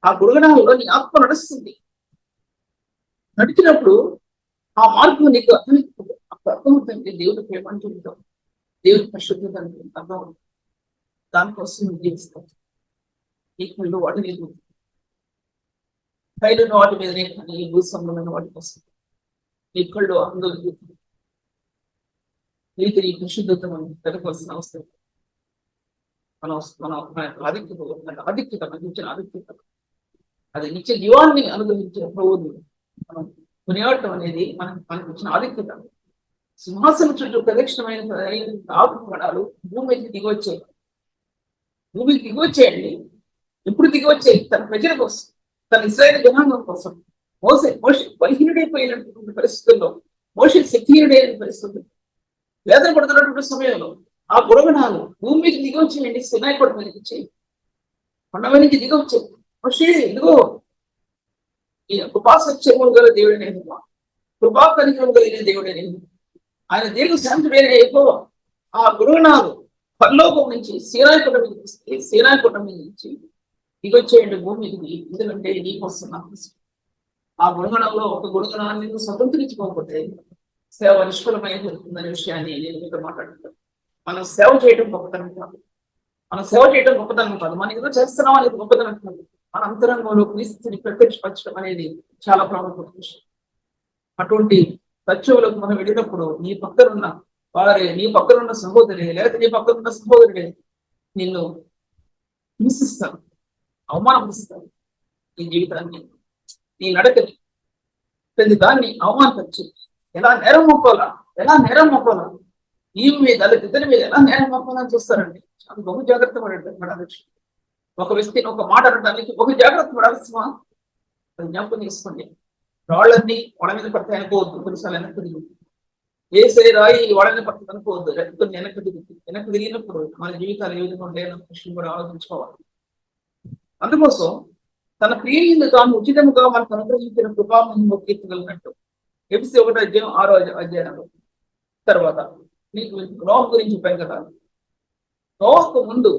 ఆ గుణగణాలలో నీ ఆత్మ నడుస్తుంది. నడిచినప్పుడు ఆ మార్గం నీకు అర్థమవుతుంది. దేవుడి ప్రేమ అంటే ఉంటాం, దేవుడి పరిశుద్ధత అంటే అర్థం. దానికోసం నువ్వు జీవిస్తావు. నీ కళ్ళు వాటి మీద పైన వాటి మీదనే కానీ ఈ భూసంబంధమైన వాటి కోసం నీ కళ్ళు అందరూ నీకు నీ పరిశుద్ధత మనం పెరగవలసిన అవసరం. మన ఆధిక్యత మనకి ఇచ్చిన ఆధిక్యత, అది నిత్య జీవాన్ని అనుగ్రహించే ప్రభువుని మనం కొనియాడటం అనేది మనకి ఇచ్చిన ఆధిక్యత. సింహాసనం చుట్టూ ప్రదక్షిణమైన ఆకుపడాలు భూమికి దిగొచ్చాయి. భూమికి దిగొచ్చేయండి. ఎప్పుడు దిగొచ్చాయి? తన ప్రజల కోసం, తన ఇశ్రాయేలు జనాంగం కోసం. మోసే బలహీనుడైపోయినటువంటి పరిస్థితుల్లో, మోసే శక్తిహీనుడైన పరిస్థితుల్లో, వేదన పడుతున్నటువంటి సమయంలో ఆ గుణగణాలు భూమికి దిగొచ్చేయండి. సినాయి కొండ మీదకి వచ్చాయి, కొండ మీదకి దిగొచ్చాయి. మోసే ఇదిగో ఈ కృపా సత్యములు గల దేవుడనే, కృపా కనికరము కలిగిన దేవుడనే, ఆయన దేవుడు శాంతుడైన ఎక్కువ ఆ గుణగణాలు పరలోకం నుంచి సీనాయి కొండ మీద వస్తే, సీనాయి కొండ మీద నుంచి దిగొచ్చేయండి భూమికి. ఎందుకంటే నీకోసం నాకు ఆ గుణగణంలో ఒక గుణగణాన్ని స్వతంత్రించుకోకపోతే సేవ నిష్ఫలమై జరుగుతుందనే విషయాన్ని నేను మీతో మాట్లాడుతాను. మనం సేవ చేయడం గొప్పతనం కాదు, మనం సేవ చేయడం గొప్పతనం కాదు, మనం ఏదో చేస్తున్నాం అనేది గొప్పతనం కాదు. మన అంతరంగంలో క్రీస్తుని ప్రత్యక్షపరచడం అనేది చాలా ప్రాముఖ్యమైన విషయం. అటువంటి సత్యంలోకి మనం వెళ్ళినప్పుడు నీ పక్కనున్న వారే, నీ పక్కనున్న సహోదరి లేకపోతే నీ పక్కనున్న సహోదరుడే నిన్ను హింసిస్తారు, అవమానపరుస్తారు. నీ జీవితాన్ని, నీ నడకని, ప్రతి దాన్ని అవమానపరిచి ఎలా నేరం మొక్కాలా ఈ మీద ఇద్దరి మీద ఎలా నేరం మొక్కాలని చూస్తారండి. అది బహు జాగ్రత్త పడాలి. ఒక వ్యక్తిని ఒక మాట అనడానికి బహు జాగ్రత్త పడాల్సిన అది జ్ఞాపకం చేసుకోండి. రాళ్ళన్నీ వాళ్ళ మీద పడితే అనుకోవద్దు. కొన్నిసార్లు వెనక్కి దిగుతుంది. ఏసే రాయి వాళ్ళని పడుతుంది అనుకోవద్దు. కొన్ని వెనక్కి తిరిగినప్పుడు మన జీవితాలు ఏ విధంగా ఉంటాయన్న విషయం కూడా ఆలోచించుకోవాలి. అందుకోసం తన ప్రియుని తాను ఉచితముగా మనకు అనుగ్రహించిన కృపామహిమ కీర్తిగలిగినట్టు ఎఫెసీ 1:6 తర్వాత నీకు నోహ గురించి చెప్పాను కదా. నోహకు ముందు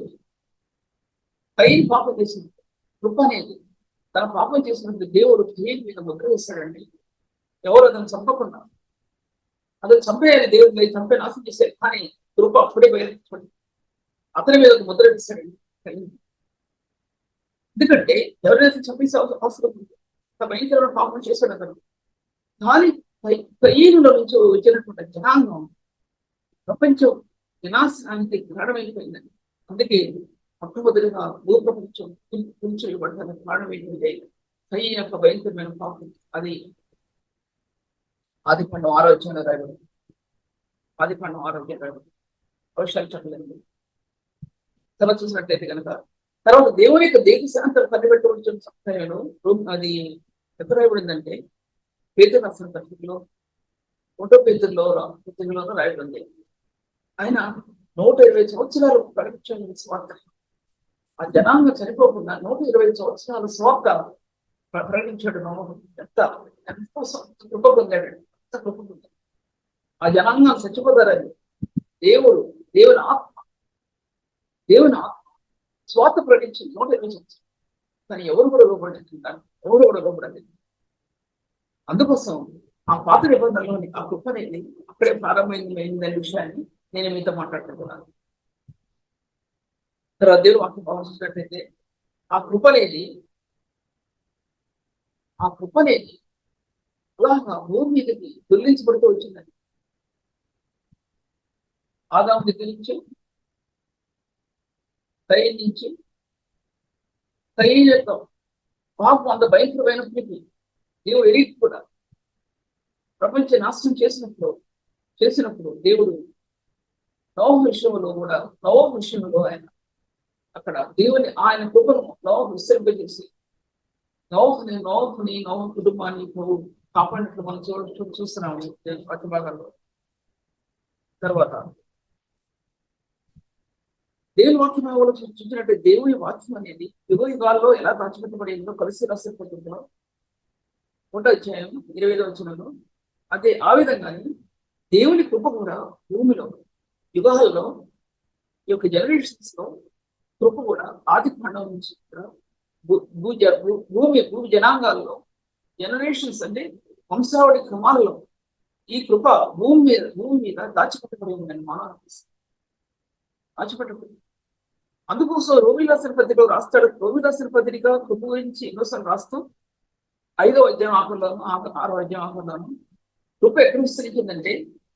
కయీను పాపం చేసింది. కృప అనేది తన పాపం చేసినప్పుడు దేవుడు కయీను మీద ముద్ర వేస్తాడండి. ఎవరు అతను చంపకుండా, అతను చంపేయాలి, దేవుడు చంపే నాశనం చేశాడు. కానీ కృప అప్పుడే బయలుపడి అతని మీద ఒక ముద్ర వేస్తాడండి. ఎందుకంటే ఎవరైతే చంపేసే అవసరం ఉంది, భయంకరమైన పాపం చేశాడు అతను. కానీ కయీనులో నుంచి వచ్చినటువంటి జనాంగం ప్రపంచం వినాశనానికి కారణమైపోయిందండి. అందుకే మొట్టమొదటిగా భూప్రపంచం కూల్చివేయబడడానికి కారణమైనది కయీను యొక్క భయంకరమైన పాపం. అది ఆదికాండం 6వ రాయబడింది. ఆదికాండం 6వ రాయబడింది. అవసరాలు చెప్పలేదు. తర్వాత చూసినట్లయితే కనుక తర్వాత దేవుని యొక్క దేవశాంతం కనిపెట్టవలసిన సమయంలో అది ఎక్కడ రాయబడిందంటే పేతురు రాసిన పత్రికలో 1వ పేతురులో రాయబడింది. ఆయన 120 సంవత్సరాలు ప్రకటించిన స్వార్థ, ఆ జనాంగం చనిపోకుండా 120 సంవత్సరాల స్వార్థ ప్రకటించాడు. ఎంత కృప పొందాడు, ఎంత కృప పొందాడు. ఆ జనాంగం చచ్చిపోతారని దేవుని ఆత్మ స్వార్థ ప్రకటించింది 120 సంవత్సరాలు. కానీ ఎవరు కూడా లోపడుతుంటారు, ఎవరు కూడా లోపడలేదు. అందుకోసం ఆ పాత నిబంధనలోని ఆ కృప అనేది అక్కడే ప్రారంభమైందనే విషయాన్ని నేను మీతో మాట్లాడుతున్నాను. తర్వాత దేవుడు వాక్యం భావించినట్లయితే ఆ కృప అనేది అలాగా భూమి మీదకి దొల్లించబడుతూ వచ్చిందని. ఆదాము దగ్గర నుంచి, కయీను నుంచి, కయీను యొక్క పాపం అంత భయంకరమైనప్పటికీ దేవుడు ఎరిగి కూడా ప్రపంచ నాశనం చేసినప్పుడు దేవుడు నోహ విషయంలో ఆయన అక్కడ ఆయన కృపను నోహ విస్తరింపజేసి నోహ కుటుంబాన్ని కాపాడినట్లు మనం చూస్తున్నాము వాక్య భాగాల్లో. తర్వాత దేవుని వాక్యం చూసినట్టే దేవుని వాక్యం అనేది యుగ యుగాల్లో ఎలా దాచిపెట్టబడిందో కలిసి రాసే పద్ధతిలో 1వ అధ్యాయం 25వ వచనంలో అదే ఆ విధంగానే దేవుని కృప కూడా భూమిలో యుగాల్లో ఈ యొక్క జనరేషన్స్ లో కృప కూడా ఆది కాండం నుంచి కూడా భూమి జనాంగాల్లో జనరేషన్స్ అంటే వంశావళి క్రమాలలో ఈ కృప భూమి మీద దాచిపెట్టబడి ఉందని మనం దాచిపెట్టబడి. అందుకోసం రోమి రాసిన పత్రికలో రాస్తాడు. రోమి రాసిన పత్రిక కృప గురించి ఎన్నోసార్లు రాస్తూ 5వ అధ్యాయం ఆఖరిలోను 6వ అధ్యాయం ఆఖరిలోను కృప ఎక్కడ విస్తరించిందంటే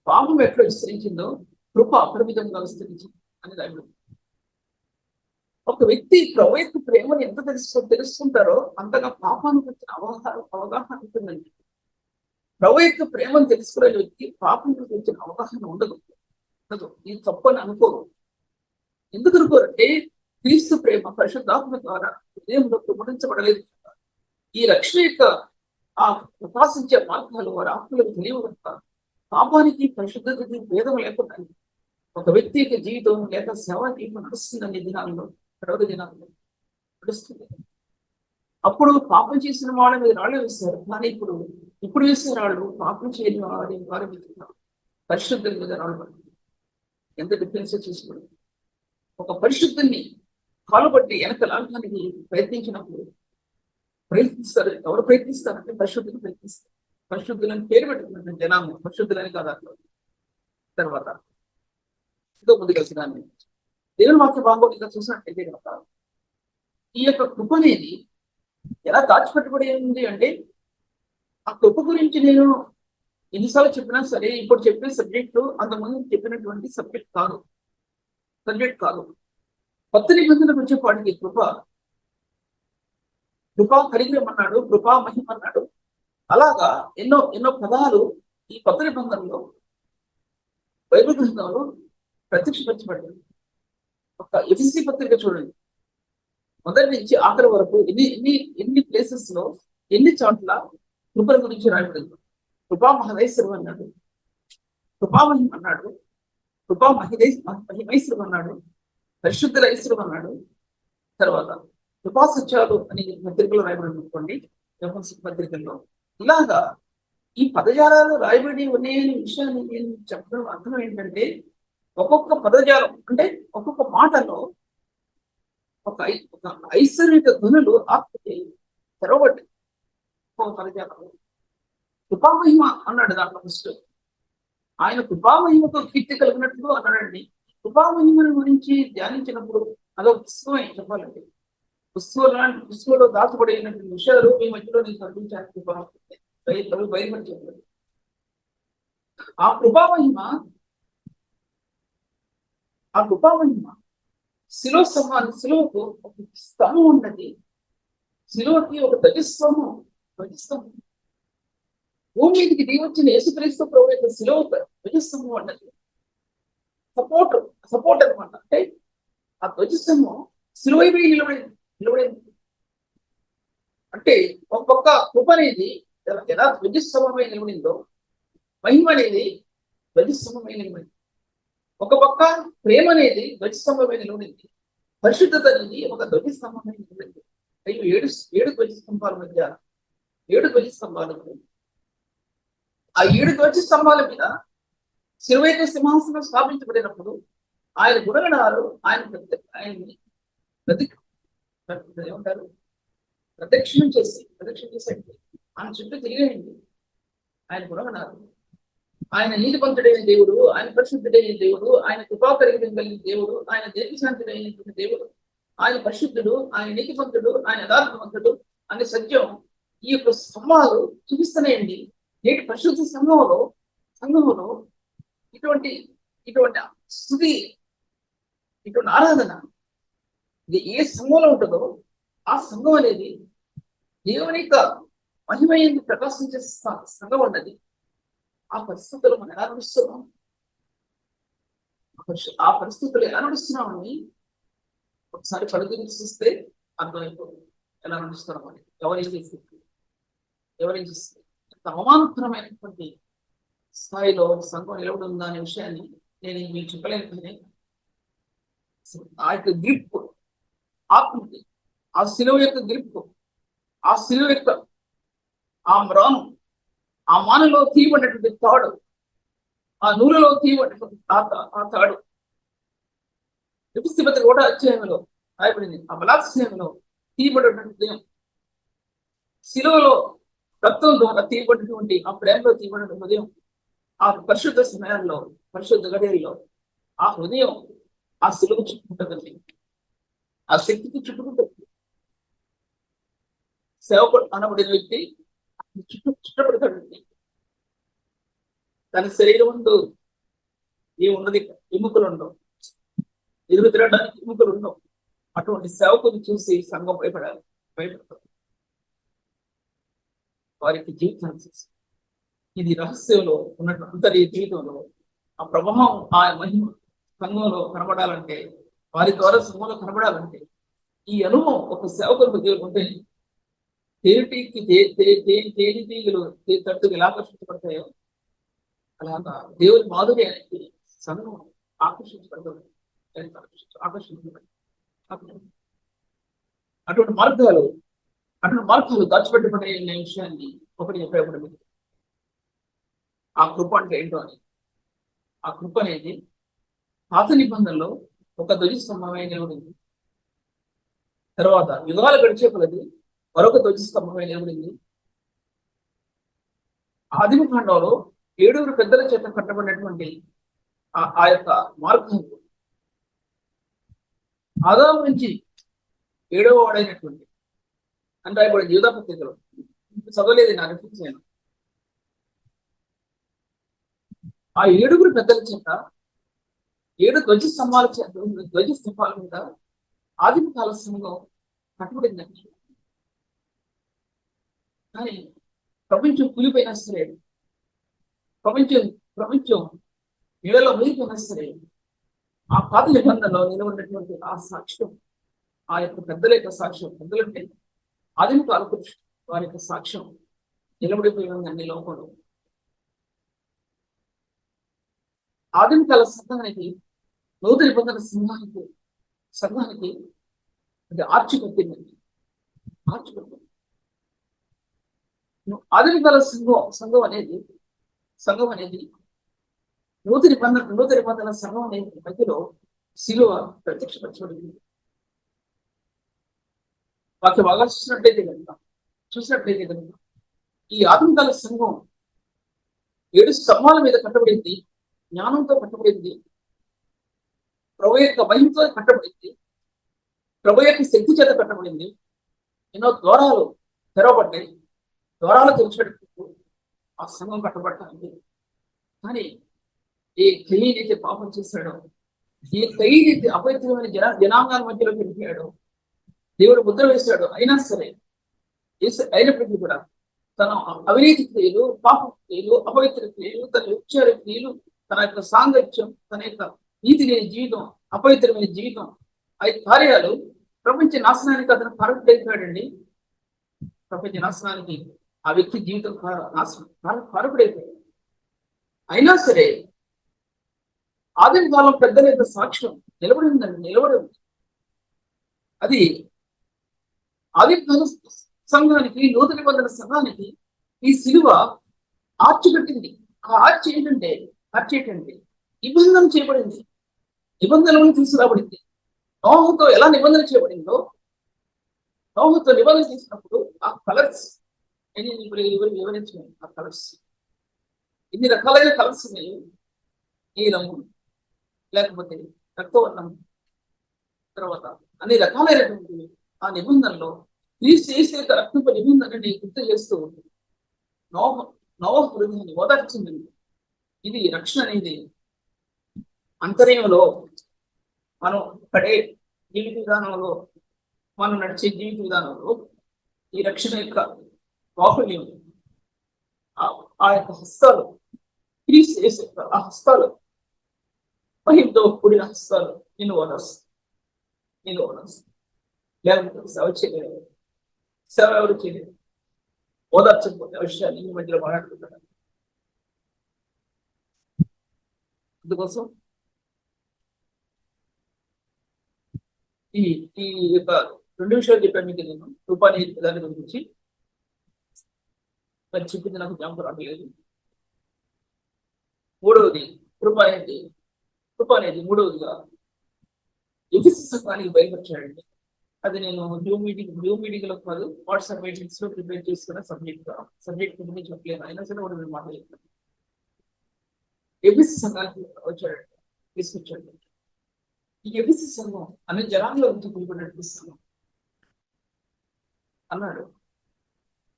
పాపం ఎక్కడ విస్తరించిందో కృప అపరిమితంగా విస్తరించింది అని దాని. ఒక వ్యక్తి ప్రభు యొక్క ప్రేమను ఎంత తెలుసుకుంటారో అంతగా పాపానికి వచ్చిన అవగాహన ఉంటుందండి. ప్రభు యొక్క ప్రేమను తెలుసుకునే వ్యక్తి పాపం వచ్చిన అవగాహన ఉండదు. ఇది తప్పని అనుకోరు. ఎందుకు అనుకోరంటే క్రీస్తు ప్రేమ పరిశుద్ధాత్మ ద్వారా హృదయంలో కుమరించబడలేదు. ఈ రక్షణ యొక్క ఆ ప్రకాశించే మార్గాలు వారి ఆత్మలకు తెలియవు కనుక పాపానికి పరిశుద్ధతకి భేదం లేకుండా ఒక వ్యక్తి యొక్క జీవితం లేక సేవ జీవితం నడుస్తుందని దినాల్లో తర్వాత దినాల్లో నడుస్తుంది. అప్పుడు పాపం చేసిన వాళ్ళ మీద రాళ్ళు వేస్తారు. కానీ ఇప్పుడు వేసే రాళ్ళు పాపం చేయని వారి మీద పరిశుద్ధుల మీద రాళ్ళు. ఎంత డిఫరెన్స్ చూసుకోండి. ఒక పరిశుద్ధుని కాలుబట్టి వెనక లాగడానికి ప్రయత్నిస్తారు. ఎవరు ప్రయత్నిస్తారంటే పరిశుద్ధులు ప్రయత్నిస్తారు. పరిశుద్ధులని పేరు పెట్టుకుంటారు జనాన్ని, పరిశుద్ధులని కాదు అట్లా. తర్వాత ఎంతో ముందుకు వెళ్తున్నాను. దేవుని వాక్య భాగంగా చూసినట్టయితే కనుక ఈ యొక్క కృప అనేది ఎలా దాచిపెట్టబడి ఉంది అంటే ఆ కృప గురించి నేను ఎన్నిసార్లు చెప్పినా సరే ఇప్పుడు చెప్పిన సబ్జెక్టు అంతకుముందు చెప్పినటువంటి సబ్జెక్ట్ కాదు. కొత్త నిబంధనకు వచ్చేపాటికి కృపా కరిగ్రం అన్నాడు, కృపా మహిమ అన్నాడు. అలాగా ఎన్నో పదాలు ఈ కొత్త నిబంధనలో బైబిల్ గ్రంథంలో ప్రత్యక్షపరచబడ్డాయి. ఒక ఎఫెసీ పత్రిక చూడండి, మొదటి నుంచి ఆఖరి వరకు ఎన్ని ప్లేసెస్ లో ఎన్ని చోట్ల కృపల గురించి రాయబడింది. కృపా మహదైశ్వరం అన్నాడు, కృపా మహిమ అన్నాడు, కృపా మహిమైశ్వరం అన్నాడు, పరిశుద్ధుల ఐశ్వరం అన్నాడు. తర్వాత కృపా సత్యాలు అని పత్రికలో రాయబడి అనుకోండి, పత్రికల్లో. ఇలాగా ఈ పదజాలాలు రాయబడి అనే విషయాన్ని నేను చెప్పడం అర్థం ఏంటంటే ఒక్కొక్క పదజాలం అంటే ఒక్కొక్క మాటలో ఒక ఐశ్వర్య ధ్వనులు ఆత్మకి తెరవబడ్డాయి. ఒక్కొక్క పదజాలం కృపామహిమ అన్నాడు. దాంట్లో ఫస్ట్ ఆయన కృపామహిమతో కీర్తి కలిగినట్లు అన్నాడండి. కృపామహిమని గురించి ధ్యానించినప్పుడు అదొక పుస్తకమే చెప్పాలంటే. పుస్తకంలో దాచబడినటువంటి విషయాలు మీ మధ్యలో నేను కనిపించాను. బయలుపడి చెప్పాడు. ఆ కృపామహిమ శిలువకు ఒక స్తంభం ఉన్నది. శిలువకి ఒక ధ్వజస్తంభం. భూమి మీదకి దిగి వచ్చిన యేసుక్రీస్తు ప్రభు యొక్క శిలువ ధ్వజస్తంభం అన్నది సపోర్ట్ అనమాట. అంటే ఆ ధ్వజస్తంభం శిలువైపై నిలబడింది. అంటే ఒక పక్క కృప అనేది ఎలా ధ్వజస్తంభమై నిలబడిందో మహిమ అనేది ధ్వజస్తంభమై నిలబడింది. ఒక పక్క ప్రేమ అనేది ధ్వజస్తంభమై నిలబడింది. పరిశుద్ధత అనేది ఒక ధ్వజస్తంభమై నిలబడింది. ఏడు ధ్వజస్తంభాల మధ్య 7 ధ్వజస్తంభాలు. ఆ 7 ధ్వజస్తంభాల మీద శిలువైన సింహాసనం స్థాపించబడినప్పుడు ఆయన గుణగణాలు ఆయన్ని ఏమంటారు ప్రదక్షిణం చేసి ఆయన చుట్టూ తిరిగేయండి. ఆయన గుణగణాలు, ఆయన నీతివంతుడైన దేవుడు, ఆయన పరిశుద్ధుడైన దేవుడు, ఆయన కృపాకరిగిన కలిగిన దేవుడు, ఆయన దీర్ఘశాంతుడైనటువంటి దేవుడు, ఆయన పరిశుద్ధుడు, ఆయన నీతివంతుడు, ఆయన యథార్థవంతుడు అనే సత్యం ఈ యొక్క స్తంభాలు చూపిస్తున్నాయండి. నేటి పరిశుద్ధ సంఘంలో ఇటువంటి స్థుతి, ఇటువంటి ఆరాధన ఇది ఏ సంఘంలో ఉంటుందో ఆ సంఘం అనేది దేవుని యొక్క మహిమయందు ప్రకాశించే సంఘం ఉన్నది. ఆ పరిస్థితులు మనం ఎలా నడుస్తున్నాం, ఆ పరిస్థితులు ఎలా నడుస్తున్నామని ఒకసారి పరిధి చూస్తే అర్థమైపోతుంది ఎలా నడుస్తున్నామని. ఎవరేం చేస్తుంది ఎంత అవమానకరమైనటువంటి స్థాయిలో సంఘం నిలబడి ఉందా అనే విషయాన్ని నేను మీకు చెప్పలేను. కానీ ఆ యొక్క గ్రిప్, ఆత్మకి ఆ శిలువ యొక్క గ్రిప్, ఆ శిలువ యొక్క ఆ మ్రాను, ఆ మానలో తీయబడినటువంటి తాడు, ఆ నూనెలో తీయబడినటువంటి ఆ తాడు ఎపిస్తీ కూడా అధ్యాయంలో రాయబడింది. ఆ బలాత్సయంలో తీయబడినటువంటి శిలువలో రక్తం ద్వారా తీయబడినటువంటి ఆ ప్రేమలో తీయబడిన హృదయం, ఆ పరిశుద్ధ సమయంలో పరిశుద్ధ గడియల్లో ఆ హృదయం ఆ శిలువ చుట్టుకుంటుందండి. ఆ శక్తికి చుట్టుకుంటుంది. సేవకుడు అనబడిన వ్యక్తి చుట్టబడతాడండి. తన శరీరం ముందు ఏమున్నది, ఎముకలు ఉండవు, ఎదురు తిరగడానికి ఎముకలు ఉండవు. అటువంటి సేవకుని చూసి సంఘం భయపడతారు. వారికి జీవితాన్ని ఇది రహస్యంలో ఉన్నటువంటి అంతరి జీవితంలో ఆ ప్రభావం, ఆ మహిమ సంఘంలో కనబడాలంటే, వారి ద్వారా సంఘంలో కనబడాలంటే ఈ అనుభవం ఒక సేవకులకు ఉంటే తేనెటీగలు తట్టుకు ఎలా ఆకర్షించబడతాయో అలాగా దేవుని మాధుర్యానికి సంఘం ఆకర్షించబడతాడు. అటువంటి మార్గాలు దాచిపెట్టబడే విషయాన్ని ఒకటి చెప్పబడి, ఆ కృప అంటే ఏంటో అని. ఆ కృప అనేది పాత నిబంధనలో ఒక ధ్వజస్తంభమై నిలబడింది. తర్వాత యుగాలు గడిచే కొలది మరొక ధ్వజస్తంభమై నిలబడింది. ఆదిమ ఖండంలో 7 పెద్దల చేత కట్టబడినటువంటి ఆ యొక్క మార్గం ఆదాము నుంచి 7వ వాడైనటువంటి అంటే ఇప్పుడు యూదా పత్రికలో చదవలేదు, నా రిఫరెన్స్ నేను. ఆ 7 పెద్దల చేత 7 ధ్వజస్తంభాల మీద ఆదిమ కాల సంఘం కట్టబడిందండి. కానీ ప్రపంచం కూలిపోయినా సరే, ప్రపంచం నీడలో మునిగిపోయినా సరే, ఆ పాత నిబంధనలో నిలబడినటువంటి ఆ సాక్ష్యం, ఆ యొక్క పెద్దల యొక్క సాక్ష్యం, పెద్దలంటే ఆదిమ కాల పురుషులు, వారి యొక్క సాక్ష్యం నిలబడిపోయి ఉందండి లోకంలో. ఆదిమ కాల సంఘానికి, నూతన నిబంధన సంఘానికి అది ఆర్చి కట్టిందండి. ఆదిమ కాల సంఘం అనేది నూతన నిబంధన సంఘం అనేది మధ్యలో శిలువ ప్రత్యక్షపరచబడింది. వాక్య బాగా చూసినట్లయితే కనుక ఈ ఆదిమకాల సంఘం 7 స్తంభాల మీద కట్టబడింది, జ్ఞానంతో కట్టబడింది, ప్రభు యొక్క మహిమతో కట్టబడింది, ప్రభు యొక్క శక్తి చేత కట్టబడింది. ఎన్నో ద్వారాలు తెరవబడ్డాయి, ద్వారాలు తెరిచేటప్పుడు ఆ సంఘం కట్టబడటానికి. కానీ ఏ కయ్యనైతే పాపం చేశాడో, ఏ కయ్యనైతే అపవిత్రమైన జనాంగాల మధ్యలో పెరిగాడో, దేవుడు ముద్ర వేశాడు, అయినప్పటికీ కూడా తన అవినీతి క్రియలు, పాప క్రియలు, అపవిత్ర క్రియలు, తన వ్యభిచార క్రియలు, తన యొక్క సాంగత్యం, తన యొక్క నీతి లేని జీవితం, అపవిత్రమైన జీవితం, ఆ కార్యాలు ప్రపంచ నాశనానికి అతను కారకుడైపోయాడండి. ప్రపంచ నాశనానికి ఆ వ్యక్తి జీవితం కారకుడైపోయాడు. అయినా సరే ఆదిమ కాలం పెద్దల యొక్క సాక్ష్యం నిలబడి ఉంది. అది ఆదిమ కాల సంఘానికి, నూతన నిబంధన సంఘానికి ఈ శిలువ ఆర్చి కట్టింది. ఆ ఆర్చి ఏంటంటే నిబంధన చేయబడింది, నిబంధనలను తీసుకురాబడింది. నోహుతో ఎలా నిబంధన చేయబడిందో, నోహుతో నిబంధన చేసినప్పుడు ఆ కలర్స్ వివరించాను. ఆ కలర్స్ ఇన్ని రకాలైన కలర్స్ ఉన్నాయి. నీలము, లేకపోతే రక్తవర్ణం, తర్వాత అన్ని రకాలైనటువంటి ఆ నిబంధనలో క్రీస్తు రక్తంపై నిబంధనని గుర్తు చేస్తూ ఉంటుంది. నోవహు హృదయాన్ని ఓదార్చింది. ఇది రక్షణ అనేది అంతర్యంలో మనం పడే జీవిత విధానంలో, మనం నడిచే జీవిత విధానంలో ఈ రక్షణ యొక్క బాహుళ్యం, ఆ యొక్క హస్తాలు, క్రీస్తు ఆ హస్తాలు, మహిమతో కూడిన హస్తాలు నేను ఓదార్స్తాను. లేకపోతే సేవ చేయలేదు. సేవ ఎవరు చేయలేదు. ఓదార్చకపోతే విషయాన్ని ఈ మధ్యలో మాట్లాడుకుంటాను. అందుకోసం ఈ ఈ యొక్క 2 విషయాలు చెప్పాను మీకు. నేను రూపాయి దాని గురించి మరి చెప్పింది నాకు జ్ఞాపకం రావట్లేదు. మూడవది కృప అనేది మూడవదిగా ఎఫెసు సంఘానికి బయలుపరిచాడండి. అది నేను జూమ్ మీటింగ్ లో కాదు, వాట్సాప్ మీటింగ్స్ లో ప్రిపేర్ చేసుకున్న సబ్జెక్ట్ గురించి చెప్పలేదు, అయినా సరే కూడా నేను మాట్లాడుతాను. ఎఫెసు సంఘానికి వచ్చాడండి, తీసుకొచ్చాడు. ఈ ఎఫెసు సంఘం అనే జనాల్లో నుంచి పిలుపునడిపిస్తాను అన్నాడు.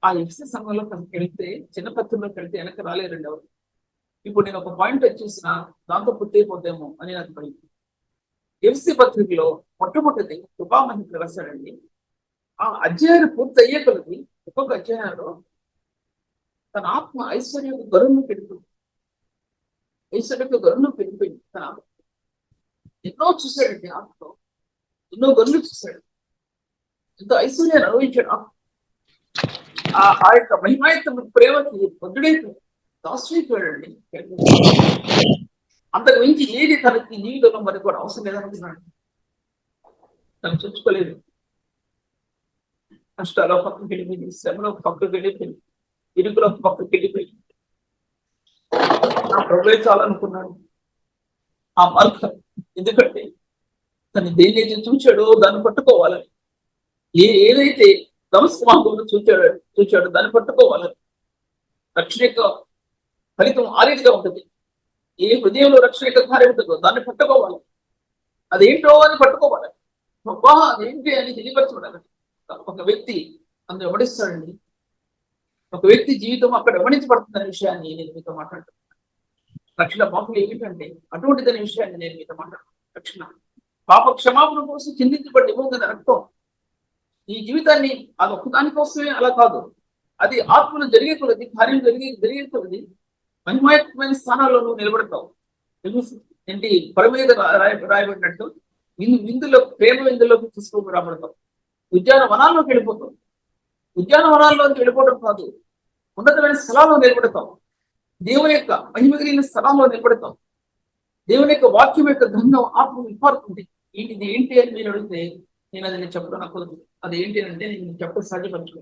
ఆ ఎఫెసు సంఘంలో వెళ్తే, చిన్న పత్రంలోకి వెళ్తే వెనక్కి రాలేరండి ఎవరు. ఇప్పుడు నేను ఒక పాయింట్ వచ్చేసిన దాంతో పూర్తయిపోతేమో అని నాకు పడింది. ఎఫెసు పత్రికలో మొట్టమొదటి కృపామహితులు రాశాడండి. ఆ అధ్యాయాలు పూర్తి అయ్యే కొలది ఒక్కొక్క అధ్యాయంలో తన ఆత్మ ఐశ్వర్యకు గరువును పెడుతుంది. పెరిగిపోయింది తన ఆత్మ. ఎన్నో చూశాడండి ఆత్మలో, ఎన్నో గనులు చూశాడు, ఎంతో ఐశ్వర్యాన్ని అనుభవించాడు. ఆ యొక్క మహిమాయుత ప్రేమకి పొద్దుడైపోయాడు, దాస్వైపోయాడండి. అంతకు మించి ఏది తనకి జీవితంలో మరి కూడా అవసరం లేదనుకున్నాడు. తను చూసుకోలేదు. కష్టాలు పక్కకి వెళ్ళిపోయింది, శ్రమలో పక్కకి వెళ్ళిపోయింది, ఇరుకులో పక్కకి వెళ్ళిపోయింది. నా ప్రభువే చాలనుకున్నాడు ఆ మార్గం. ఎందుకంటే తను దేన్నైతే చూచాడో దాన్ని పట్టుకోవాలని, ఏదైతే దమస్కు మార్గంలో చూచాడో దాన్ని పట్టుకోవాలని. రక్షణ యొక్క ఫలితం ఆ రీతిగా ఉంటుంది. ఏ హృదయంలో రక్షణ యొక్క కార్యం ఉంటుందో దాన్ని పట్టుకోవాలి. అదేంటో అని పట్టుకోవాలి. అబ్బా అదేంటి అని తెలియపరచబడాలి. ఒక వ్యక్తి అందులో వెంబడిస్తాడండి. ఒక వ్యక్తి జీవితం అక్కడ వెంబడించబడుతున్న విషయాన్ని నేను మీతో మాట్లాడుతున్నాను. రక్షణ పాపలు ఏమిటంటే అటువంటిదనే విషయాన్ని నేను మీతో మాట్లాడుతున్నాను. రక్షణ పాప క్షమాపణ కోసం చిందించబడి ఇవ్వం కదా రక్తం. ఈ జీవితాన్ని అది ఒక్కదాని కోసమే అలా కాదు, అది ఆత్మలు జరిగే కొలది, కార్యం జరిగే కొలది మహిమాయకమైన స్థానాల్లో నువ్వు నిలబడతావు. ఏంటి పొర మీద రాయబడినట్టు విందులో ప్రేమ విందులోకి తీసుకొని రాబడతావు. ఉద్యానవనాల్లోకి వెళ్ళిపోతావు. ఉద్యానవనాల్లోకి వెళ్ళిపోవడం కాదు, ఉన్నతమైన స్థలాల్లో నిలబడతావు. దేవుని యొక్క మహిమ కలిగిన స్థలాల్లో నిలబడతావు. దేవుని యొక్క వాక్యం యొక్క గంధం ఆత్మ విపారుతుంది. ఇది ఏంటి అని మీరు అడిగితే నేను చెప్పడం నాకు అది ఏంటి అంటే నేను చెప్పడం సాధ్యపరచుకో.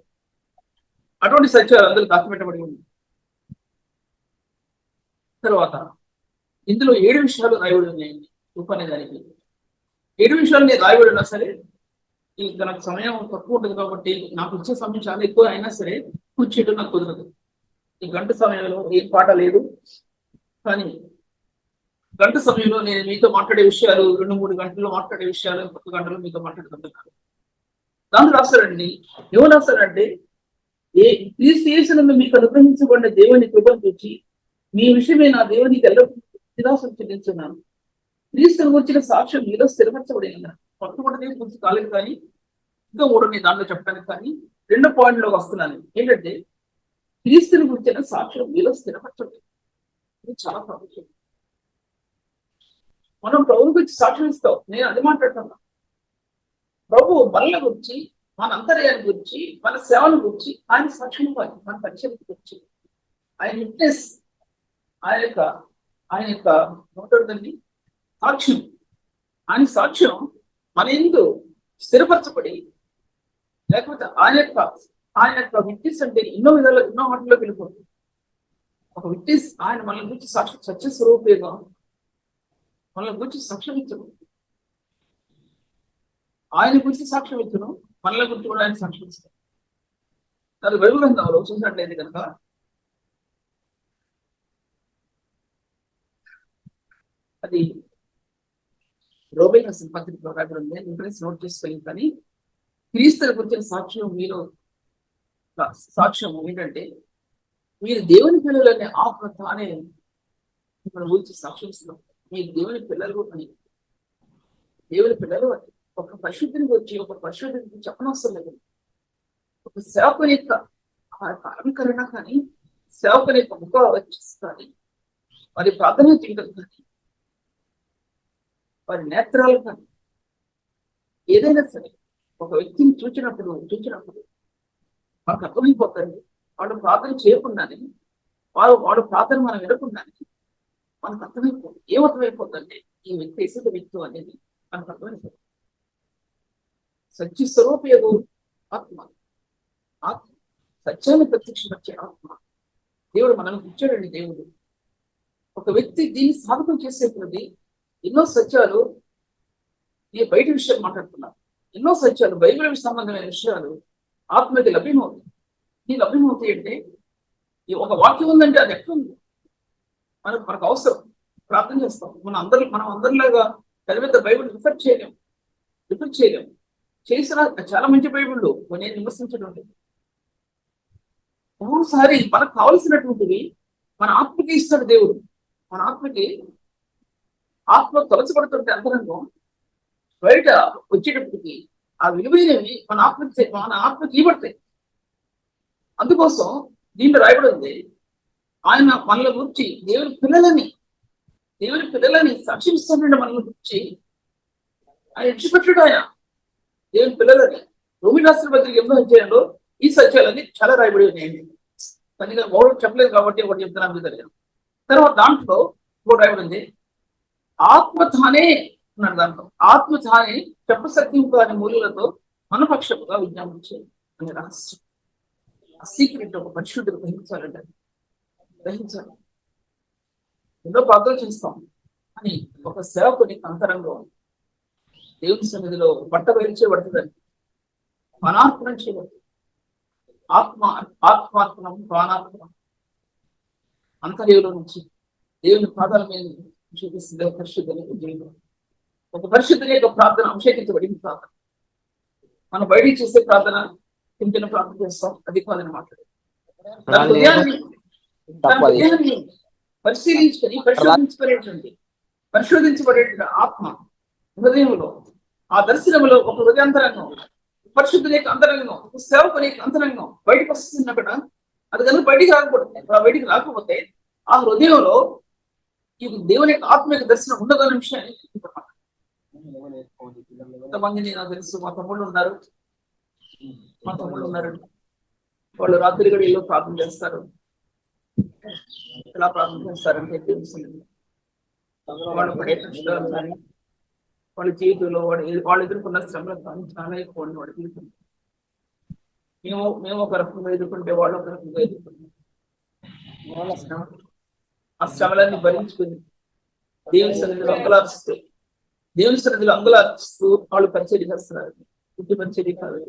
అటువంటి సత్యాలు అందరూ దాచిపెట్టబడి ఉంది. తర్వాత ఇందులో 7 విషయాలు రాయబడి ఉన్నాయండి. రూపానే దానికి 7 విషయాలు నేను రాయబడి ఉన్నా సరే, ఇంకా నాకు సమయం తక్కువ ఉంటుంది కాబట్టి నాకు ఇచ్చే సమయం చాలా ఎక్కువ అయినా సరే కూర్చేయడం నాకు కుదరదు. ఈ గంట సమయంలో ఏం పాట లేదు, కానీ గంట సమయంలో నేను మీతో మాట్లాడే విషయాలు 2-3 గంటల్లో మాట్లాడే విషయాలు 1 గంటలో మీతో మాట్లాడుతుంటున్నాను. దాన్ని రాస్తారండి. ఏమో రాస్తారంటే, క్రీస్తు మీకు అనుగ్రహించబడిన దేవుని కృపను చూచి మీ విషయమే నా దేవునికి ఎల్లప్పుడూ చెల్లించున్నాను. క్రీస్తుని గురించిన సాక్ష్యం మీలో స్థిరపరచబడిన మొట్టమొదటి గురించి కాలేదు, కానీ ఇంకా 3 దాంట్లో చెప్పడానికి కానీ 2 పాయింట్లోకి వస్తున్నాను. ఏంటంటే క్రీస్తుని గురించిన సాక్ష్యం మీలో స్థిరపరచబడింది. ఇది చాలా ప్రాముఖ్యం. మనం ప్రభు గురించి సాక్ష్యం ఇస్తాం. నేను అది మాట్లాడుతున్నా. ప్రభు మనల గురించి, మన అంతర్యాన్ని గురించి, మన సేవల గురించి ఆయన సాక్ష్యం ఇవ్వాలి. మన పరిచయం గురించి ఆయన విట్నెస్, ఆయన యొక్క నోటండి సాక్ష్యం. ఆయన సాక్ష్యం మన ఎందు స్థిరపరచబడి, లేకపోతే ఆయన యొక్క విట్నెస్ అంటే ఎన్నో విధాలు, ఎన్నో వాటిలోకి వెళ్ళిపోతుంది. ఒక విట్నెస్ ఆయన మన గురించి సాక్ష్యం, సత్యస్వరూపేగా మన గురించి సాక్ష్యం ఇచ్చను. ఆయన గురించి సాక్ష్యం ఇచ్చను, మనల గురించి కూడా ఆయన సాక్ష్యం ఇస్తాను. అది బైబిల్ గ్రంథంలో చూసినట్లయితే కనుక అది రోమే రాసిన పత్రికలో రాబడి ఇంప్రెస్ నోట్ చేసుకోలేదు. కానీ క్రీస్తుల గురించిన సాక్ష్యం మీలో సాక్ష్యం ఏంటంటే, మీరు దేవుని పిల్లలనే ఆత్మ తానే మిమ్మల్ని గురించి సాక్ష్యం ఇస్తున్నాం. మీరు దేవుని పిల్లలు అని, దేవుని పిల్లలు అని ఒక పరిశుద్ధిని గురించి, ఒక పరిశుద్ధిని గురించి చెప్పనవసరం లేదు. ఒక సేవకుని యొక్క అలంకరణ కానీ, సేవకుని యొక్క ముఖ వచ్చేసి కానీ, వారి ప్రాధాన్యత చేయడం కానీ, వారి నేత్రాలు కానీ, ఏదైనా సరే ఒక వ్యక్తిని చూచినప్పుడు మనకు అర్థమైపోతుంది వాడు ప్రార్థన చేయకుండానే వాడు ప్రార్థన మనం వినకుండానే మనకు అర్థమైపోతుంది. ఏమర్థమైపోతుందంటే ఈ వ్యక్తి ఇసుక వ్యక్తి అనేది మనకు అర్థమైపోతుంది. సత్య స్వరూపయోగం ఆత్మ. ఆత్మ సత్యాన్ని ప్రత్యక్షపరిచే ఆత్మ. దేవుడు మనకు ఇచ్చాడండి. దేవుడు ఒక వ్యక్తి దీన్ని సాధకం చేసేటువంటి ఎన్నో సత్యాలు, ఈ బయట విషయాలు మాట్లాడుతున్నారు. ఎన్నో సత్యాలు, బైబిల్ సంబంధమైన విషయాలు ఆత్మకి లభ్యమవుతాయి. ఈ లభ్యమవుతాయి అంటే ఈ ఒక వాక్యం ఉందంటే అది ఎక్కడ ఉంది మనకు అవసరం. ప్రార్థన చేస్తాం. మనం అందరిలాగా పెద్ద బైబిల్ రిఫర్ చేయలేము. చేసిన చాలా మంచి బైబిళ్ళు నేను విమర్శించడం లేదు. ఒక్కొక్కసారి మనకు కావలసినటువంటివి మన ఆత్మకి ఇస్తాడు దేవుడు. మన ఆత్మ తొలచబడుతుంటే అంతరంగం బయట వచ్చేటప్పటికి ఆ విలువైనవి మన ఆత్మకి ఇవ్వబడతాయి. అందుకోసం దీంట్లో రాయబడి ఉంది, ఆయన మనల గురించి దేవుని పిల్లలని సాక్ష్యం ఇస్తానండి. మనల్ని గురించి ఆయన విడిచిపెట్టాడు. ఆయన దేవుని పిల్లలని రోమి రాష్ట్ర పత్రిక 8వ అధ్యాయంలో ఈ సత్యాలన్నీ చాలా రాయబడి ఉన్నాయండి. తనగా మూడు చెప్పలేదు కాబట్టి ఒకటి చెప్తున్నాను తెలియదు. తర్వాత దాంట్లో ఇంకోటి రాయబడి ఉంది, ఆత్మ తానే ఉన్నాడు. దాంట్లో ఆత్మ తానే చెప్పసత్యం కాని మూలులతో మనపక్షముగా విజ్ఞాపించే అనే రహస్యం. ఆ సీక్రెట్ ఒక పరిశుద్ధుడు గ్రహించాలి. ఎన్నో ప్రార్థనలు చేస్తాం అని ఒక సేవకుని అంతరంగం దేవుని సన్నిధిలో బయలు చేయబడుతుందని మనార్పణం చేయబడుతుంది. ఆత్మార్పణం, ప్రాణార్పణం అంతర్యంలో నుంచి దేవుని పాదాల మీద చూపిస్తుంది. ఒక పరిశుద్ధుని యొక్క ప్రార్థన అభిషేకించబడింది. ప్రార్థన మనం బయటికి చేసే ప్రార్థన తింటిన ప్రార్థన చేస్తాం, అది కాదని మాట్లాడేది. తన హృదయాన్ని పరిశోధించబడేటువంటి ఆత్మ హృదయంలో, ఆ దర్శనంలో ఒక హృదయాంతరంగం, పరిశుద్ధుని యొక్క అంతరంగం, ఒక సేవకుని యొక్క అంతరంగం బయటకు వస్తున్నక్కడ అది కనుక బయటికి రాకపోతే ఆ హృదయంలో ఈ దేవుని యొక్క ఆత్మ యొక్క దర్శనం ఉండదన్న విషయాన్ని కొంతమందిని నాకు తెలుసు. మా తమ్ముళ్ళు ఉన్నారు. వాళ్ళు రాత్రి గడిలో ప్రార్థన చేస్తారు. ఎలా ప్రార్థన చేస్తారంటే తెలుస్తుంది. వాళ్ళు పడే కష్టాలు కానీ వాళ్ళ జీవితంలో వాళ్ళు ఎదుర్కొన్న శ్రమలు కానీ చాలా ఎక్కువ వాడు ఎదుర్కొంటారు. మేము ఒక రకంగా ఎదుర్కొంటే వాళ్ళు ఒక రకంగా ఎదుర్కొంటాం. ఆ శ్రమలన్నీ భరించుకుని దేవుని సన్నిధిలో అంగులారుస్తూ వాళ్ళు పరిచయం చేస్తున్నారు. ఇంటి పరిచయం కాదు,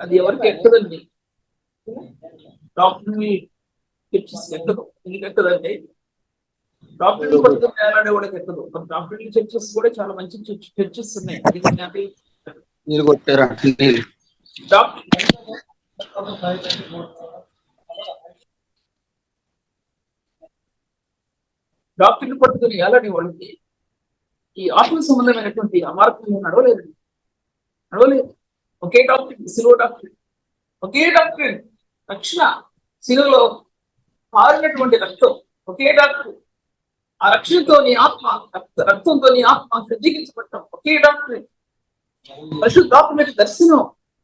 అది ఎవరికి ఎక్కదండి. డాక్టర్ని ఎక్కదు. ఎందుకు ఎక్కదంటే డాక్టర్ని పట్టుకుని కూడా ఎక్కదు. డాక్టర్లు చర్చెస్ కూడా చాలా మంచి చర్చెస్ ఉన్నాయి. డాక్టర్ని పట్టుకుని ఎలాంటి వాళ్ళకి ఈ ఆత్మ సంబంధమైనటువంటి అమార్గంలో నడవలేదు. ఒకే డాక్టర్, సిలువ డాక్టర్, ఒకే డాక్టర్ రక్షణ, సిలువలో పారినటువంటి రక్తం, ఒకే డాక్టర్. ఆ రక్షణతో నీ ఆత్మ, రక్తంతో నీ ఆత్మ శుద్ధీకరించబడటం ఒకే డాక్టర్. పరిశుద్ధాత్మ దర్శనం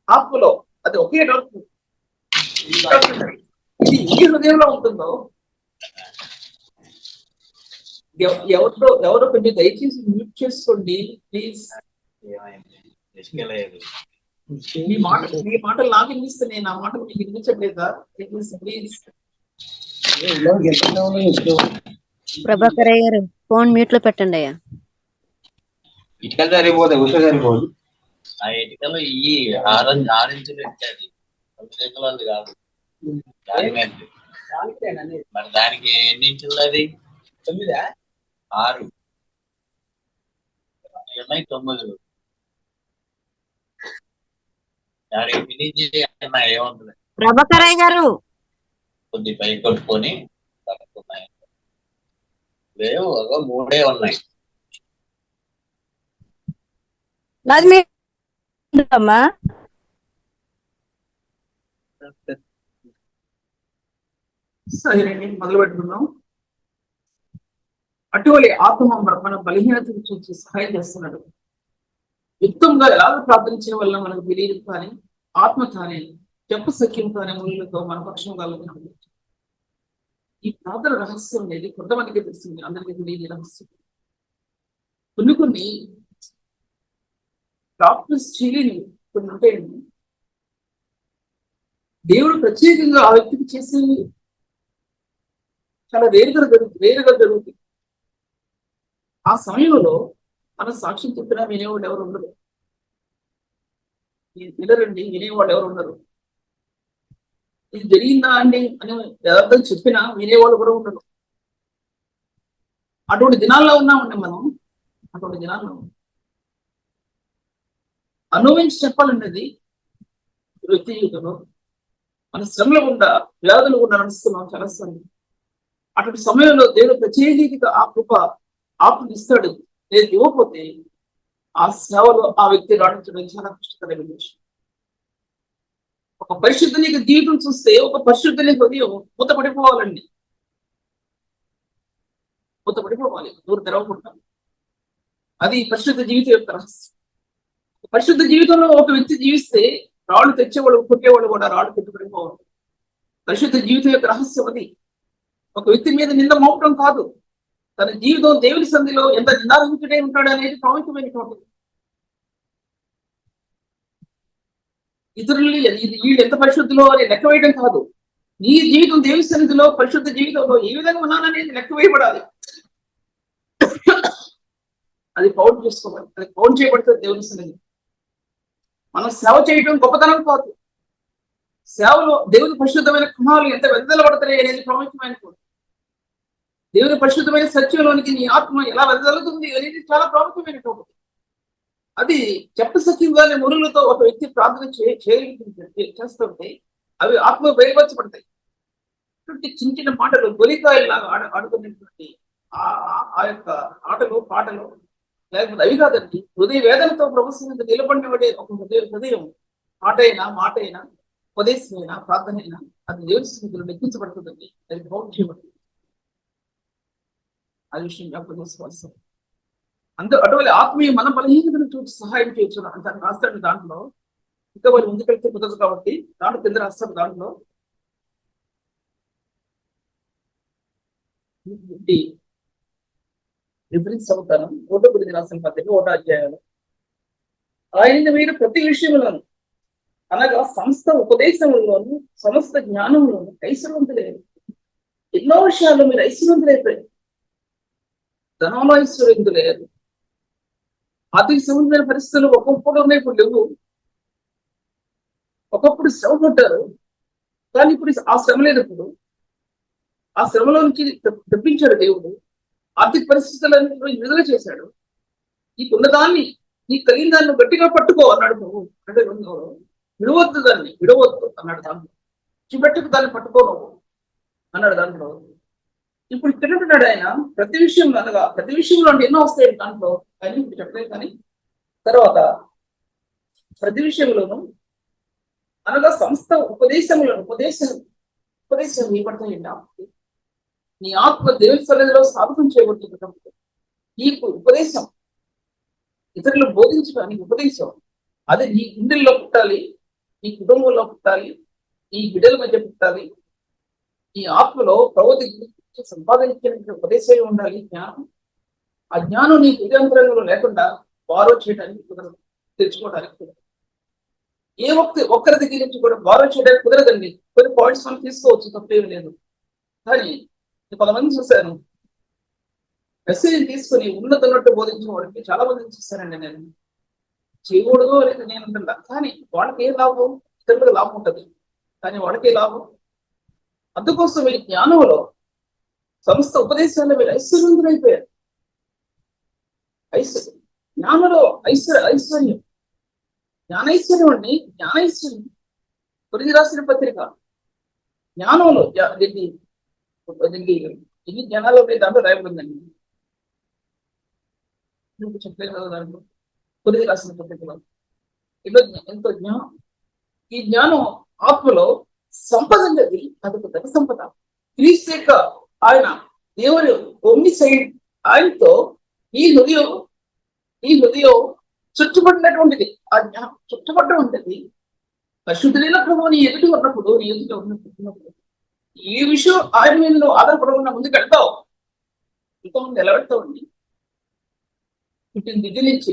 ఆత్మలో, అది ఒకే డాక్టర్. ఇది ఏ హృదయంలో ఉంటుందో ఎవరో కొంచెం దయచేసి మ్యూట్ చేసుకోండి ప్లీజ్. మీ మాటలు నాకు వినిపిస్తున్నాయి, నా మాటలు మీకు వినిపించట్లేదా? ప్లీజ్.
ప్రభాకర్ గారు ఫోన్ మ్యూట్ లో పెట్టండి అయ్యా.
ఇటుకలు సరిపోతాయి, ఉష సరిపోదు.
ఆ ఇటుకలు ఈ ఆరెంజ్ పెట్టాది, కాదు. మరి దానికి ఎన్ని ఇంచులు? అది 6 9 ఏముంటుంది.
ప్రభాకర్ గారు
కొద్ది పై కొట్టుకొని పడుతున్నాయి. లేవు, 3 ఉన్నాయి.
సరేనండి, మొదలు పెట్టుకుందాం. అటువంటి ఆత్మ మన బలహీనతను చూసి సహాయం చేస్తున్నాడు. యుక్తంగా ఎలా ప్రార్థించే వల్ల మనకు తెలియదు, కానీ ఆత్మ తానే చెప్పు సఖ్యంతో అనే ముళ్ళతో మన పక్షం కలుగుతుంది. ఈ ప్రార్థన రహస్యం అనేది కొంతమందికి తెలిసింది, అందరికీ తెలియని రహస్యం. కొన్ని డాక్టర్స్ చేయలేని కొన్ని ఉంటాయండి. దేవుడు ప్రత్యేకంగా ఆ వ్యక్తికి చేసి చాలా వేరుగా జరుగుతుంది. ఆ సమయంలో మన సాక్ష్యం చెప్పినా వినేవాళ్ళు ఎవరు ఉండరు. వినేవాళ్ళు ఎవరు ఉండరు. ఇది జరిగిందా అండి అని ఎవరితో చెప్పినా వినేవాళ్ళు కూడా ఉండరు. అటువంటి దినాల్లో ఉన్నామండి మనం. అటువంటి దినాల్లో అనుభవించి చెప్పాలండి. అది వ్యక్తి జీవితంలో మన శ్రమల గుండా, వ్యాధులు గుండా నడుస్తున్నాం చాలా శ్రమ. అటువంటి సమయంలో దేవుడు ప్రత్యేకంగా ఆ కృప ఆత్మ ఇస్తాడు. నేను ఇవ్వకపోతే ఆ సేవలో ఆ వ్యక్తి రాణించడం చాలా కష్టకరమైన విషయం. ఒక పరిశుద్ధునికి జీవితం చూస్తే ఒక పరిశుద్ధుని హృదయం మూతపడిపోవాలండి. మూతపడిపోవాలి, నూరు తెరవకుండా. అది పరిశుద్ధ జీవితం యొక్క రహస్యం. పరిశుద్ధ జీవితంలో ఒక వ్యక్తి జీవిస్తే రాళ్ళు తెచ్చేవాళ్ళు, కొట్టేవాళ్ళు కూడా రాళ్ళు పెట్టుబడిపోవాలి. పరిశుద్ధ జీవితం యొక్క రహస్యం అది. ఒక వ్యక్తి మీద నింద మోపడం కాదు, తన జీవితం దేవుని సంధిలో ఎంత నిందారహితుడై ఉంటాడు అనేది ప్రాముఖ్యమైనటువంటి. ఇతరులు వీళ్ళు ఎంత పరిశుద్ధులో అని లెక్క వేయడం కాదు, నీ జీవితం దేవుని సన్నిధిలో పరిశుద్ధ జీవితంలో ఏ విధంగా ఉన్నాననేది లెక్క వేయబడాలి. అది కౌంట్ చేసుకోవాలి. అది కౌంట్ చేయబడుతుంది దేవుని సన్నిధి. మనం సేవ చేయడం గొప్పతనం కాదు, సేవలో దేవుని పరిశుద్ధమైన క్రమాలు ఎంత వెదజల్లబడతాయి అనేది ప్రాముఖ్యమైన. దేవుని పరిశుద్ధమైన సత్యంలోనికి నీ ఆత్మ ఎలా వెదజల్లుతుంది అనేది చాలా ప్రాముఖ్యమైన. అది చెప్పసఖ్యంగానే మురులతో ఒక వ్యక్తి ప్రార్థన చేస్తుంటే అవి ఆత్మ బయలుపరచబడతాయి. చిన్న చిన్న మాటలు గొలికాయలాగా ఆడుకునేటువంటి ఆ యొక్క ఆటలు, పాటలు, లేకపోతే అవి కాదండి. హృదయ వేదనతో ప్రభుత్వం నిలబడినబడే ఒక హృదయం మాట అయినా ఉపదేశమైనా ప్రార్థన అయినా అది దేవుని సన్నిధిలో లెక్కించబడుతుందండి. అది కౌంట్ చేయబడుతుంది. ఆ విషయం జ్ఞాపకం చేసుకోవాల్సి. అటువంటి ఆత్మీయ మన బలహీనతను చూసి సహాయం చేయొచ్చు అంటే రాస్తాడు. దాంట్లో ఇంకా వాళ్ళు ముందుకెళ్తే కుదరదు కాబట్టి దాంట్లో కింద రాస్తాడు. దాంట్లో రిఫరెన్స్ అవుతాను. 1 రాసిన పత్రిక 1వ అధ్యాయంలో ఆయన మీరు ప్రతి విషయంలోను అనగా సమస్త ఉపదేశంలోను సమస్త జ్ఞానంలోను ఐశ్వర్యవంతులేదు. ఎన్నో విషయాల్లో మీరు ఐశ్వర్యవంతులైపోయారు. ధనంలో ఐశ్వర్యవంతులేదు. ఆర్థిక సంబంధమైన పరిస్థితులు ఒకప్పుడు ఉన్నాయి, ఇప్పుడు లేవు. ఒకప్పుడు శ్రమ పడ్డారు, కానీ ఇప్పుడు ఆ శ్రమ లేదు. ఇప్పుడు ఆ శ్రమలో నుంచి తప్పించాడు దేవుడు. ఆర్థిక పరిస్థితులన్నీ విడుదల చేశాడు. నీకున్న దాన్ని, నీకు కలిగిన దాన్ని గట్టిగా పట్టుకో అన్నాడు ప్రభు. అంటే విడవద్దు, దాన్ని విడవద్దు అన్నాడు. దాంట్లో చూపెట్టుకు దాన్ని పట్టుకోను అన్నాడు. దాంట్లో ఇప్పుడు తిరుగుతున్నాడు ఆయన. ప్రతి విషయంలో అనగా ప్రతి విషయంలో అంటే ఎన్నో వస్తాయి దాంట్లో, కానీ ఇప్పుడు చెప్పలేదు. కానీ తర్వాత ప్రతి విషయంలోనూ అనగా సంస్థ ఉపదేశం ఇవ్వబడతాయండి. నీ ఆత్మ దేవుని సన్నిధిలో సాధకం చేయబడుతుంది. ఈ ఉపదేశం ఇతరులు బోధించడానికి ఉపదేశం అది నీ గుండెల్లో పుట్టాలి, నీ కుటుంబంలో పుట్టాలి, నీ బిడ్డల మధ్య పుట్టాలి. ఈ ఆత్మలో ప్రవృత్తి సంపాదించిన ఉపదేశం ఉండాలి. జ్ఞానం, ఆ జ్ఞానం నీ హృదయాంతరంగంలో లేకుండా బారో చేయడానికి కుదరదు, తెచ్చుకోవడానికి కుదరదు. ఏ ఒక్కరి దగ్గర నుంచి కూడా బారో చేయడానికి కుదరదండి. కొన్ని పాయింట్స్ మనం తీసుకోవచ్చు, తప్పేమి లేదు. కానీ కొంతమంది చూశాను, మెసేజ్ తీసుకుని ఉన్నట్టు బోధించిన వాడికి చాలా మందిని చూస్తానండి. నేను చేయకూడదు అనేది నేను అంటున్నా, కానీ వాళ్ళకి ఏ లాభం? ఇతరులకు లాభం ఉంటుంది, కానీ వాళ్ళకి ఏ లాభం? అందుకోసం ఈ జ్ఞానంలో సమస్త ఉపదేశాల్లో వీళ్ళు ఐశ్వర్యవంతులైపోయారు. జ్ఞానంలో ఐశ్వర్యం, జ్ఞానైశ్వర్యం అండి. జ్ఞానైశ్వర్యం కొరిది రాసిన పత్రిక. జ్ఞానంలో ఎన్ని జ్ఞానాలు ఉన్నాయి దాంట్లో రాయబడిందండి. చెప్పలేదు కదా దాంట్లో, కొరిది రాసిన పత్రికలో ఇలా ఎంతో జ్ఞానం. ఈ జ్ఞానం ఆత్మలో సంపద అనేది అదొక ధన సంపద. క్రీస్తు యొక్క ఆయన దేవుని ఒమ్ని సైడ్ ఆయనతో ఈ హృదయం చుట్టుపడినటువంటిది. ఆ జ్ఞానం చుట్టుపడ్డ ఉంటుంది. పరిశుద్ధులైన ప్రభు నీ ఎదుటి ఉన్నప్పుడు, నీ ఎదుట ఉన్నప్పుడు ఈ విషయం ఆయన మీద నువ్వు ఆధారపడకుండా ముందుకు వెళ్తావు. ఇంతకుముందు ఎలా వెళ్తావండి? పుట్టిన దిగి నుంచి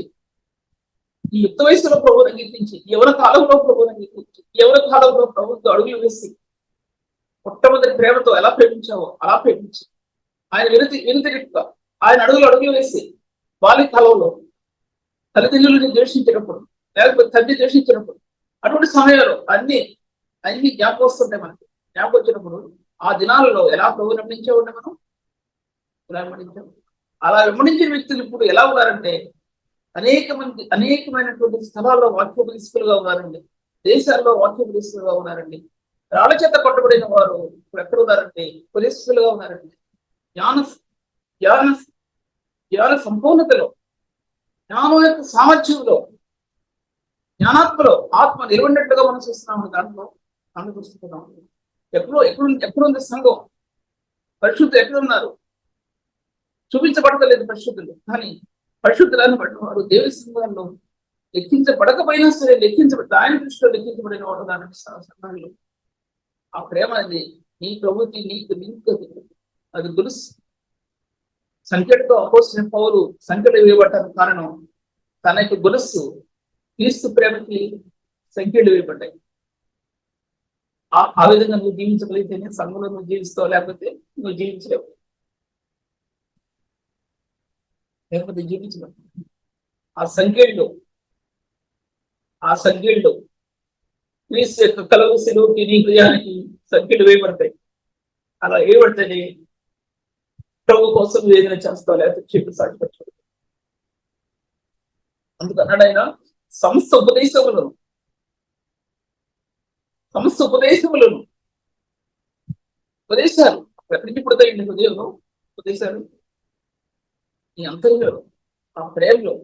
ఈ యుక్త వయసులో ప్రభువుని అంగీకరించి, ఎవరి కాలంలో ప్రభువుని అంగీకరించి, ఎవరి కాలంలో ప్రభుత్వం అడుగులు వేసి మొట్టమొదటి ప్రేమతో ఎలా ప్రేమించావో అలా ప్రేమించి, ఆయన వినతిగా ఆయన అడుగులు వేసి బాల్య కాలంలో తల్లిదండ్రులని ద్వేషించినప్పుడు, లేకపోతే తండ్రి ద్వేషించినప్పుడు, అటువంటి సమయంలో అన్ని జ్ఞాపకం వస్తుంటాయి మనకి. జ్ఞాపకం వచ్చినప్పుడు ఆ దినాలలో ఎలా ప్రభువుని వెంబడించే ఉండే మనం, ఎలా వెంబడించాం. అలా వెంబడించిన వ్యక్తులు ఇప్పుడు ఎలా ఉన్నారంటే అనేకమైనటువంటి స్థలాల్లో వాక్యోపదేశకులుగా ఉన్నారండి. దేశాల్లో వాక్యోపదేశకులుగా ఉన్నారండి. రాళ్ల చేత కొట్టబడిన వారు ఇప్పుడు ఎక్కడ ఉన్నారంటే ఉపదేశకులుగా ఉన్నారండి. జ్ఞాన సంపూర్ణతలో, జ్ఞానం యొక్క సామర్థ్యంలో, జ్ఞానాత్మలో ఆత్మ నిలబడినట్టుగా మనం చూస్తున్నాము. దాంట్లో చూస్తున్నాం. ఎక్కడుంది సంఘం? పరిశుద్ధులు ఎక్కడున్నారు? చూపించబడతలేదు పరిశుద్ధులు. కానీ పరిశుద్ధులను పడిన వారు దేవుని సంఘాల్లో లెక్కించబడకపోయినా సరే ఆయన దృష్టిలో లెక్కించబడిన వాడు దాని సంఘాల్లో. ఆ ప్రేమ అనేది నీ ప్రభుకి నీకు అది గొలుసు. సంఖ్యతో అపోస్తలుడైన పౌలు సంఖ్యలు వేయబడ్డానికి కారణం తన యొక్క గొలుసు క్రీస్తు ప్రేమకి సంఖ్యలు వేయబడ్డాయి. ఆ విధంగా నువ్వు జీవించగలిగితేనే సంఘంలో నువ్వు జీవిస్తావు, లేకపోతే నువ్వు జీవించలేవు. జీవించలేవు. ఆ సంఖ్యల్లో క్రీస్తు యొక్క కలవు సెలవుకి నీ హృదయానికి సంఖ్యలు వేయబడతాయి. అలా వేయబడితేనే ప్రభు కోసం వేదన చేస్తావు, లేకపోతే చెప్పి సాగిపరచు. అందుకన్నాడు ఆయన సమస్త ఉపదేశములను ఉపదేశాలు ఎక్కడికి పుడతాయండి? హృదయంలో ఉపదేశాలు నీ అంతర్యంలో, ఆ ప్రేమలో,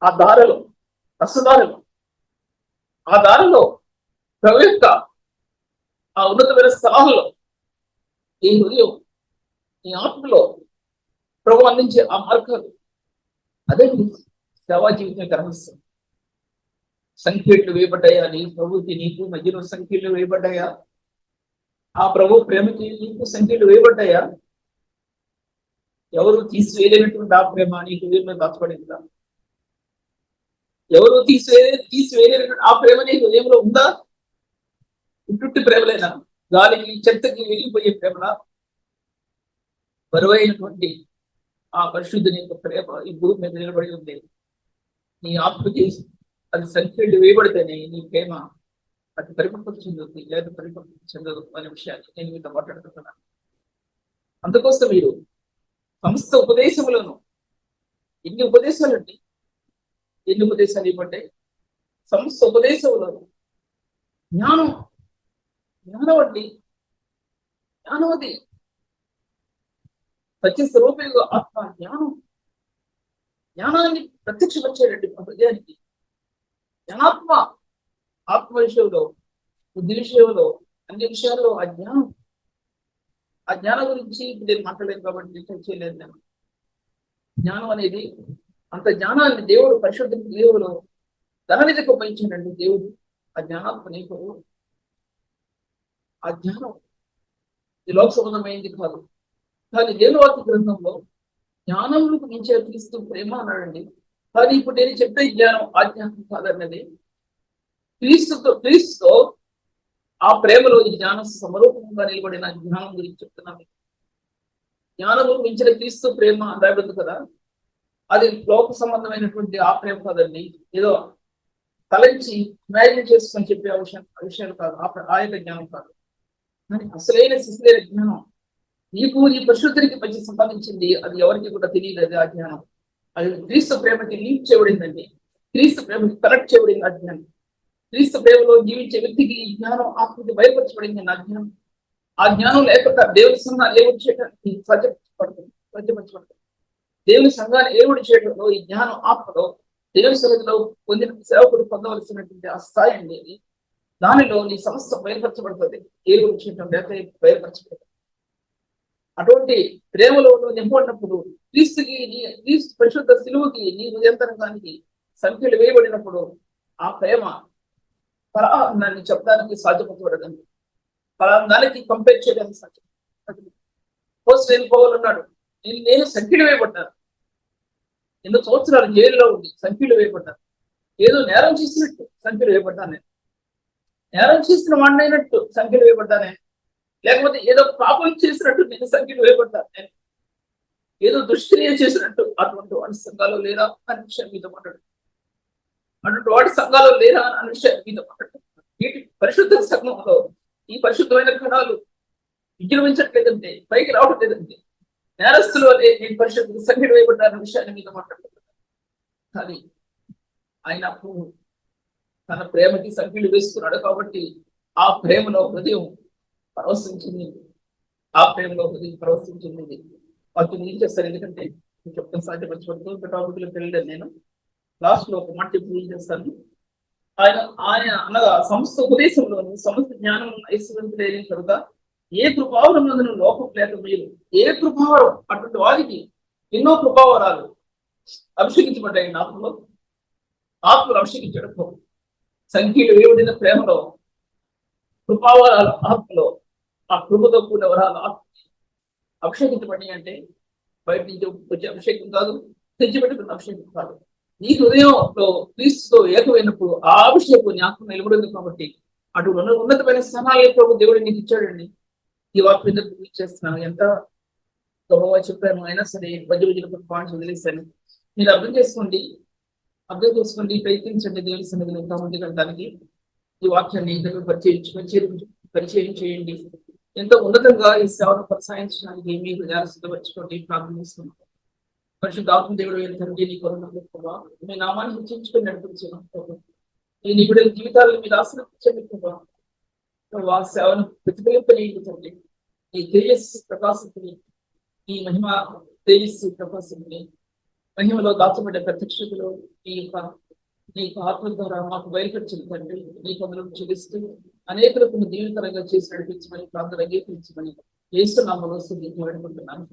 ఆ దారిలో, రసదారిలో, ఆ దారిలో ప్రభు యొక్క ఆ ఉన్నతమైన స్థలాల్లో ఈ హృదయం, ఈ ఆత్మలో ప్రభు అందించే ఆ మార్గాలు, అదే సేవా జీవితం యొక్క రహస్యం. సంఖ్యలు వేయబడ్డాయా నీ ప్రభుకి నీకు మధ్యలో? సంఖ్యలు వేయబడ్డాయా ఆ ప్రభు ప్రేమకి నీకు? సంఖ్యలు వేయబడ్డాయా? ఎవరు తీసివేయలేనటువంటి ఆ ప్రేమ నీ హృదయంలో దాచబడిందా? ఎవరు తీసివేయలేనటువంటి ఆ ప్రేమ నీ హృదయంలో ఉందా? ఇంటి ప్రేమలైనా గాలికి చెత్తకి వెళ్ళిపోయే ప్రేమలా? బరువైనటువంటి ఆ పరిశుద్ధుని యొక్క ప్రేమ ఈ భూమి మీద నిలబడి ఉంది. నీ ఆత్మకి అది సంఖ్యలు వేయబడితేనే నీ ప్రేమ అది పరిపక్వత చెందుతుంది, లేదా పరిపక్వత చెందదు అనే విషయాన్ని నేను మీతో మాట్లాడుతున్నాను. అందుకోసం మీరు సమస్త ఉపదేశములను, ఎన్ని ఉపదేశాలు ఇవ్వండి, సమస్త ఉపదేశములను జ్ఞానవది సత్య స్వరూపంగా ఆత్మ జ్ఞానాన్ని ప్రత్యక్షపరిచేటండి హృదయానికి. ఆత్మ విషయంలో, బుద్ధి విషయంలో, అన్ని విషయాల్లో ఆ జ్ఞానం గురించి నేను మాట్లాడలేదు కాబట్టి చేయలేదు. నేను జ్ఞానం అనేది అంత జ్ఞానాన్ని దేవుడు పరిశుద్ధ దేవుడు ధననిధికి ఉపయోగించాడండి. దేవుడు ఆ జ్ఞానాత్మ నీకు, ఆ జ్ఞానం ఈ లోక సంబంధమైంది కాదు. కానీ దేవుని వాక్య గ్రంథంలో జ్ఞానంలోకి మించే క్రీస్తు ప్రేమ అన్నాడండి. కానీ ఇప్పుడు నేను చెప్పే జ్ఞానం ఆ జ్ఞానం కాదన్నది క్రీస్తుతో ఆ ప్రేమలో ఈ జ్ఞానం సమరూపంగా నిలబడిన జ్ఞానం గురించి చెప్తున్నాను. జ్ఞానము మించిన క్రీస్తు ప్రేమ రాయబడింది కదా, అది లోక సంబంధమైనటువంటి ఆ ప్రేమ కాదండి. ఏదో తలంచి ఇమాజిన్ చేసుకొని చెప్పే విషయాలు కాదు. ఆ యొక్క జ్ఞానం కాదు. కానీ అసలైన శిశులైన జ్ఞానం నీకు నీ పరిశుద్ధికి మధ్య సంపాదించింది. అది ఎవరికి కూడా తెలియదు. అది ఆ జ్ఞానం అది క్రీస్తు ప్రేమకి లీడ్ చేయబడిందండి. క్రీస్తు ప్రేమకి కనెక్ట్ చేయబడింది ఆ జ్ఞానం. క్రీస్తు ప్రేమలో జీవించే వ్యక్తికి ఈ జ్ఞానం ఆత్మకి బయలుపరచబడింది. ఆ జ్ఞానం లేకుండా దేవుని సంఘాన్ని ఏర్పాటు చేయడానికి సాధ్యపరచబడుతుంది. దేవుని సంఘాన్ని ఏర్పాటు చేయడంలో ఈ జ్ఞానం ఆత్మలో దేవుని సన్నిధిలో పొందిన సేవకుడు పొందవలసినటువంటి ఆ స్థాయి అనేది దానిలో నీ సమస్త బయలుపరచబడుతుంది. ఏర్పాటు చేయడం లేక బయలుపరచబడుతుంది. అటువంటి ప్రేమలో నింపబడినప్పుడు క్రీస్తు పరిశుద్ధ సిలువకి నీ హృదయంతరంగానికి సంఖ్యలు వేయబడినప్పుడు ఆ ప్రేమ ఫలాన్ని చెప్పడానికి సాధ్యపడదండి. ఫలాన్ని కంపేర్ చేయడానికి సాధ్యం. నేను పోవాలన్నాడు, నేను సంఖ్యలు వేయబడ్డాను. ఎన్నో సంవత్సరాలు జైలులో ఉండి సంఖ్యలు వేయబడ్డాను. ఏదో నేరం చేసినట్టు సంఖ్యలు వేయబడ్డాను. నేను నేరం చేసిన వాడిని అయినట్టు సంఖ్యలు వేయబడ్డానే. లేకపోతే ఏదో పాపం చేసినట్టు నేను సంఖ్యలు వేయబడ్డాను. నేను ఏదో దుష్క్రియ చేసినట్టు అటువంటి వాడి సంఘాలు లేరా అనే విషయం మీతో మాట్లాడు. అటువంటి వాడి సంఘాలు లేరా అనే విషయం మీతో మాట్లాడు. వీటి పరిశుద్ధ సంఘంలో ఈ పరిశుద్ధమైన కణాలు విజృంభించట్లేదంటే, పైకి రావడం లేదంటే, నేరస్తులు వల్లే నేను పరిశుద్ధ సంఖ్యలు వేయబడ్డారన్న విషయాన్ని మీతో మాట్లాడుతున్నాను. కానీ ఆయన తన ప్రేమకి సంఖ్యలు వేస్తున్నాడు కాబట్టి ఆ ప్రేమలో హృదయం పరవశించింది. ఆ ప్రేమలో హృదయం పరవశించింది. వాటిని ఏం చేస్తారు? ఎందుకంటే నేను చెప్తాను, సాధ్యపరచబడుతూ టాపిక్లోకి వెళ్ళాను. నేను లాస్ట్ లో ఒక మాట చెప్పి ఏం చేస్తాను. ఆయన అనగా సమస్త ఉపదేశంలోను సమస్త జ్ఞానం ఐశ్వర్యం కనుక ఏ కృపావరములను లోపం లేక మీరు ఏ కృపావరం అటువంటి వారికి ఎన్నో కృపావరాలు అభిషేకించబడ్డాయి. ఆత్మలు అభిషేకించడం సంఖ్యలు వేయబడిన ప్రేమలో కృపావరాల ఆత్మలో ఆ కృపతో కూడిన వరాల ఆత్మ అభిషేకించబడి అంటే బయట నుంచి వచ్చే అభిషేకం కాదు, తెచ్చిపెట్టుకున్న అభిషేకం కాదు. నీ హృదయంలో క్రీస్తుతో ఏకమైనప్పుడు ఆ అభిషేకం నీ ఆత్మ నిలబడింది కాబట్టి అటువంటి ఉన్నతమైన స్థానాలు ప్రభు దేవుడు నీకు ఇచ్చాడండి. ఈ వాక్యం చేస్తున్నాను, ఎంత గొప్పగా చెప్పాను. అయినా సరే మధ్య పాయింట్స్ వదిలేశాను. మీరు అర్థం చేసుకోండి, ప్రయత్నించండి. దేవుని సన్నిధిలో ఇంకా ముందుకు వెళ్ళడానికి ఈ వాక్యాన్ని పరిచయం చేయండి. ఎంతో ఉన్నతంగా ఈ సేవను కొనసాగించడానికి మీ హృదయాలు సిద్ధపరచుకోండి. ప్రార్థిస్తున్నాం. పరిశుద్ధ ఆత్మ దేవుడు తండ్రి, నీ కొరకు మీ నామాన్ని హెచ్చించుకొని నడిపించాను. ఈ నిగుడ జీవితాలను మీరు ఆశ్రయించండి. ఆ సేవను ప్రతిఫలింపనీయండి తండ్రి. ఈ తేజస్సు ప్రకాశించి, ఈ మహిమ తేజస్సు ప్రకాశించి, మహిమలో దాచబడ్డ ప్రత్యక్షతలో నీ యొక్క ఆత్మ ద్వారా మాకు బయలుపరిచిన తండ్రి, నీ కొందరు చూపిస్తూ అనేకులకు దీవెనకరంగా చేసి నడిపించమని ప్రార్థన అంగీకరించమని యేసు నామములో స్తుతించి వేడుకుంటున్నాను.